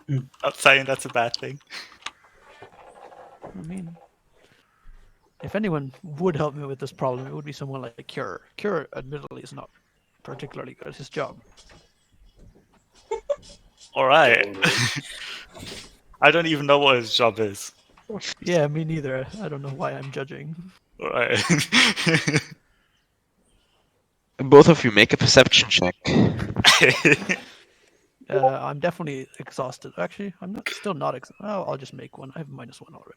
Not saying that's a bad thing. I mean, if anyone would help me with this problem, it would be someone like Cure. Cure, admittedly, is not particularly good at his job. All right. I don't even know what his job is. Yeah, me neither. I don't know why I'm judging. All right. Both of you make a perception check. I'm definitely exhausted. Actually, I'm not still not exhausted. Oh, I'll just make one. I have -1 already.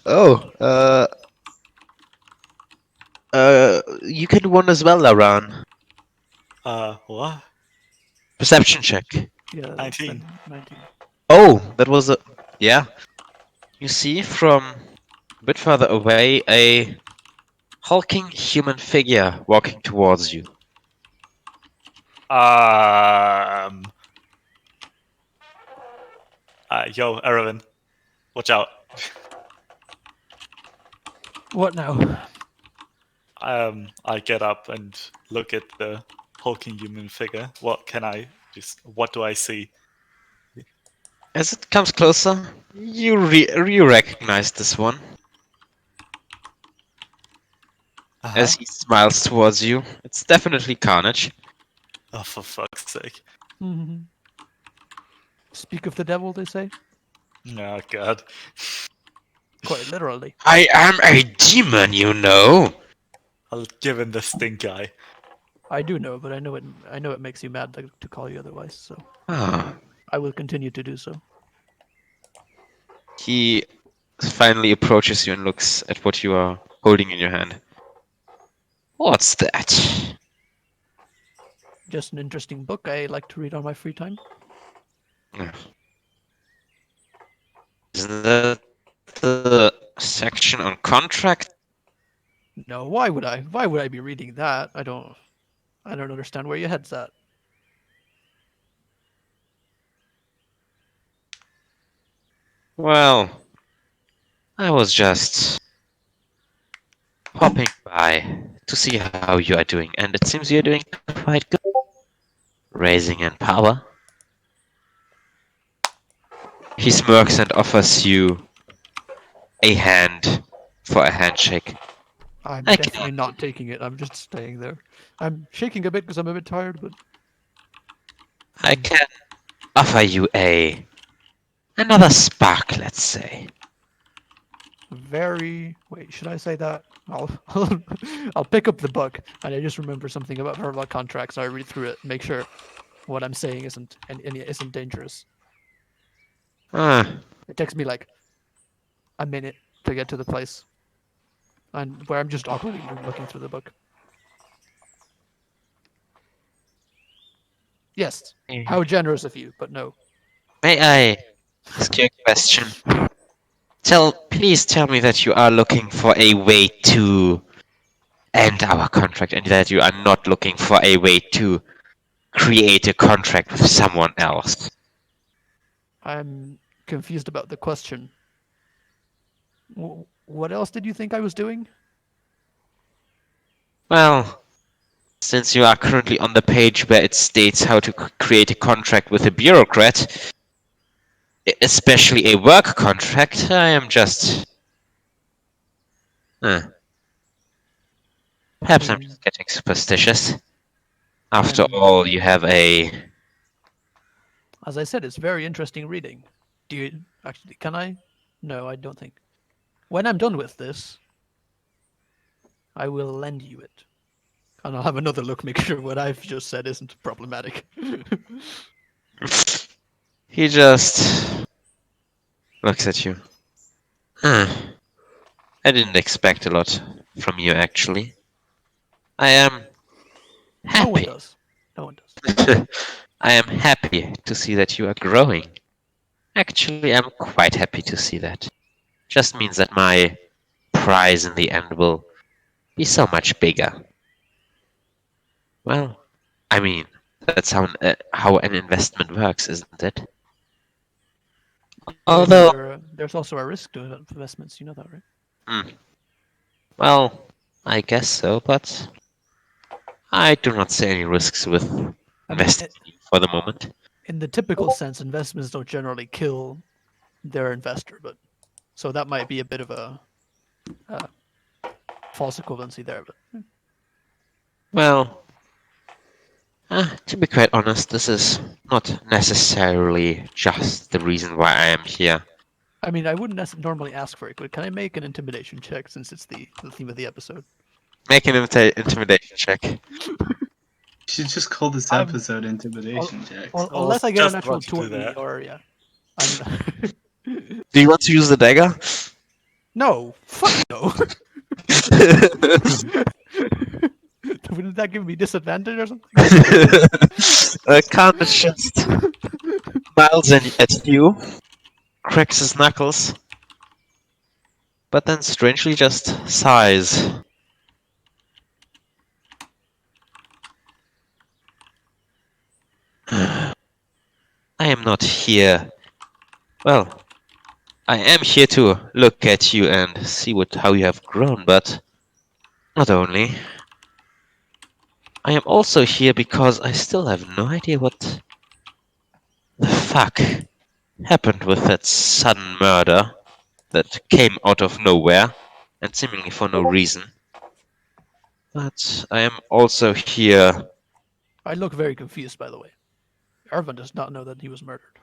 Oh, you can do one as well, Laran. What? Perception check. Yeah, 19. 19. Oh, that was a... Yeah. You see from a bit further away a hulking human figure walking towards you. Yo, Erwin, watch out. What now? I get up and look at the hulking human figure. What do I see? As it comes closer, you recognize this one. Uh-huh. As he smiles towards you. It's definitely Carnage. Oh, for fuck's sake. Mm-hmm. Speak of the devil, they say. Oh, God. Quite literally. I am a demon, you know. I'll give him the stink eye. I do know, but I know it makes you mad to call you otherwise. So Ah, I will continue to do so. He finally approaches you and looks at what you are holding in your hand. What's that? Just an interesting book I like to read on my free time. Isn't that the section on contract? No, why would I? Why would I be reading that? I don't understand where your head's at. Well, I was just popping by to see how you are doing, and it seems you're doing quite good. Raising in power. He smirks and offers you a hand for a handshake. I'm I definitely not taking it. I'm just staying there. I'm shaking a bit because I'm a bit tired, but I can offer you another spark, let's say. very. Wait, should I say that? I'll I'll pick up the book, and I just remember something about verbal contracts. So I read through it, make sure what I'm saying isn't isn't dangerous. Ah, It takes me like a minute to get to the place, and where I'm just awkwardly looking through the book. Yes, how generous of you, but no. may I ask you a question? Please tell me that you are looking for a way to end our contract and that you are not looking for a way to create a contract with someone else. I'm confused about the question. What else did you think I was doing? Well, since you are currently on the page where it states how to create a contract with a bureaucrat, especially a work contract, I am just... Perhaps I'm mean, just getting superstitious. After I'm- all, you have a... As I said, it's very interesting reading. Do you actually? Can I? No, I don't think. When I'm done with this, I will lend you it, and I'll have another look, make sure what I've just said isn't problematic. He just looks at you. I didn't expect a lot from you, actually. I am No one happy. does. No one does. I am happy to see that you are growing. Actually, I'm quite happy to see that. Just means that my prize in the end will be so much bigger. Well, I mean, that's how an investment works, isn't it? Although, There's also a risk to investments. You know that, right? well, I guess so, but I do not see any risks with I mean, investing for the moment. in the typical sense, investments don't generally kill their investor, but so that might be a bit of a false equivalency there. But Well, to be quite honest, this is not necessarily just the reason why I am here. I mean, I wouldn't normally ask for it, but can I make an intimidation check since it's the theme of the episode? Make an intimidation check. You should just call this I'm- episode Intimidation Checks. Unless I get an just actual about to do 20, that. or yeah. I'm... Do you want to use the dagger? No, fuck no. Wouldn't that give me disadvantage or something? Khan is just smiles at you, cracks his knuckles, but then strangely just sighs. I am not here. Well, I am here to look at you and see how you have grown, but not only. I am also here because I still have no idea what the fuck happened with that sudden murder that came out of nowhere and seemingly for no reason. But I am also here. I look very confused, by the way. Irvin does not know that he was murdered.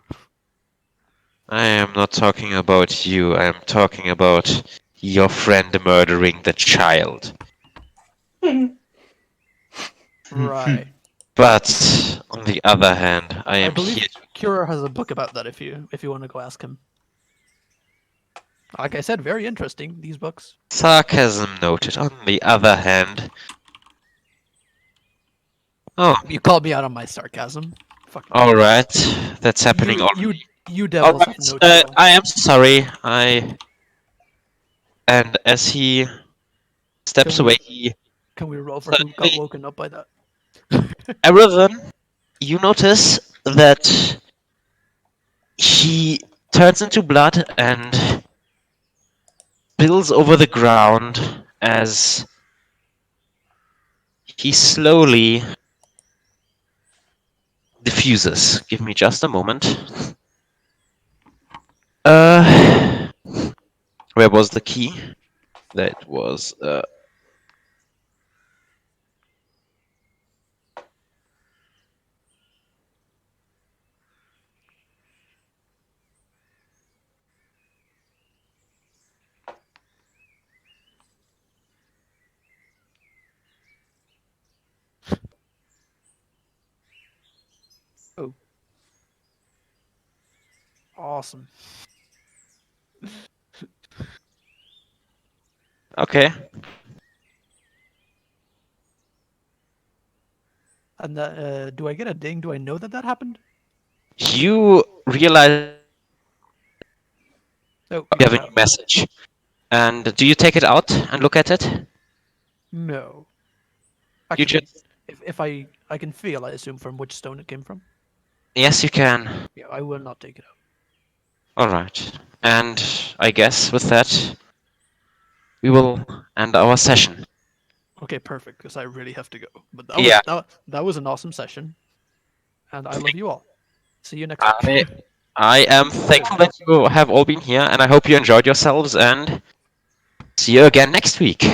I am not talking about you. I am talking about your friend murdering the child. Right. But on the other hand, I I am believe here. Kira has a book about that if you want to go ask him. Like I said, very interesting, these books. Sarcasm noted. On the other hand. Oh, You called me out on my sarcasm. Fuck you. alright. That's happening You devils have no chill. I am sorry. And as he steps Can we- away, he Can we roll for who got suddenly, woken up by that? Erevan, you notice that he turns into blood and spills over the ground as he slowly diffuses. Give me just a moment. Where was the key? That was Awesome. okay. And do I get a ding? Do I know that that happened? You realize Oh, you have a new message. And do you take it out and look at it? no. You Actually, just if I can feel, I assume from which stone it came from. yes, you can. Yeah, I will not take it out. All right. And I guess with that, we will end our session. Okay, perfect. Because I really have to go. But that Yeah. that was an awesome session, and I love you all. See you next week. I am thankful that you have all been here, and I hope you enjoyed yourselves. And see you again next week.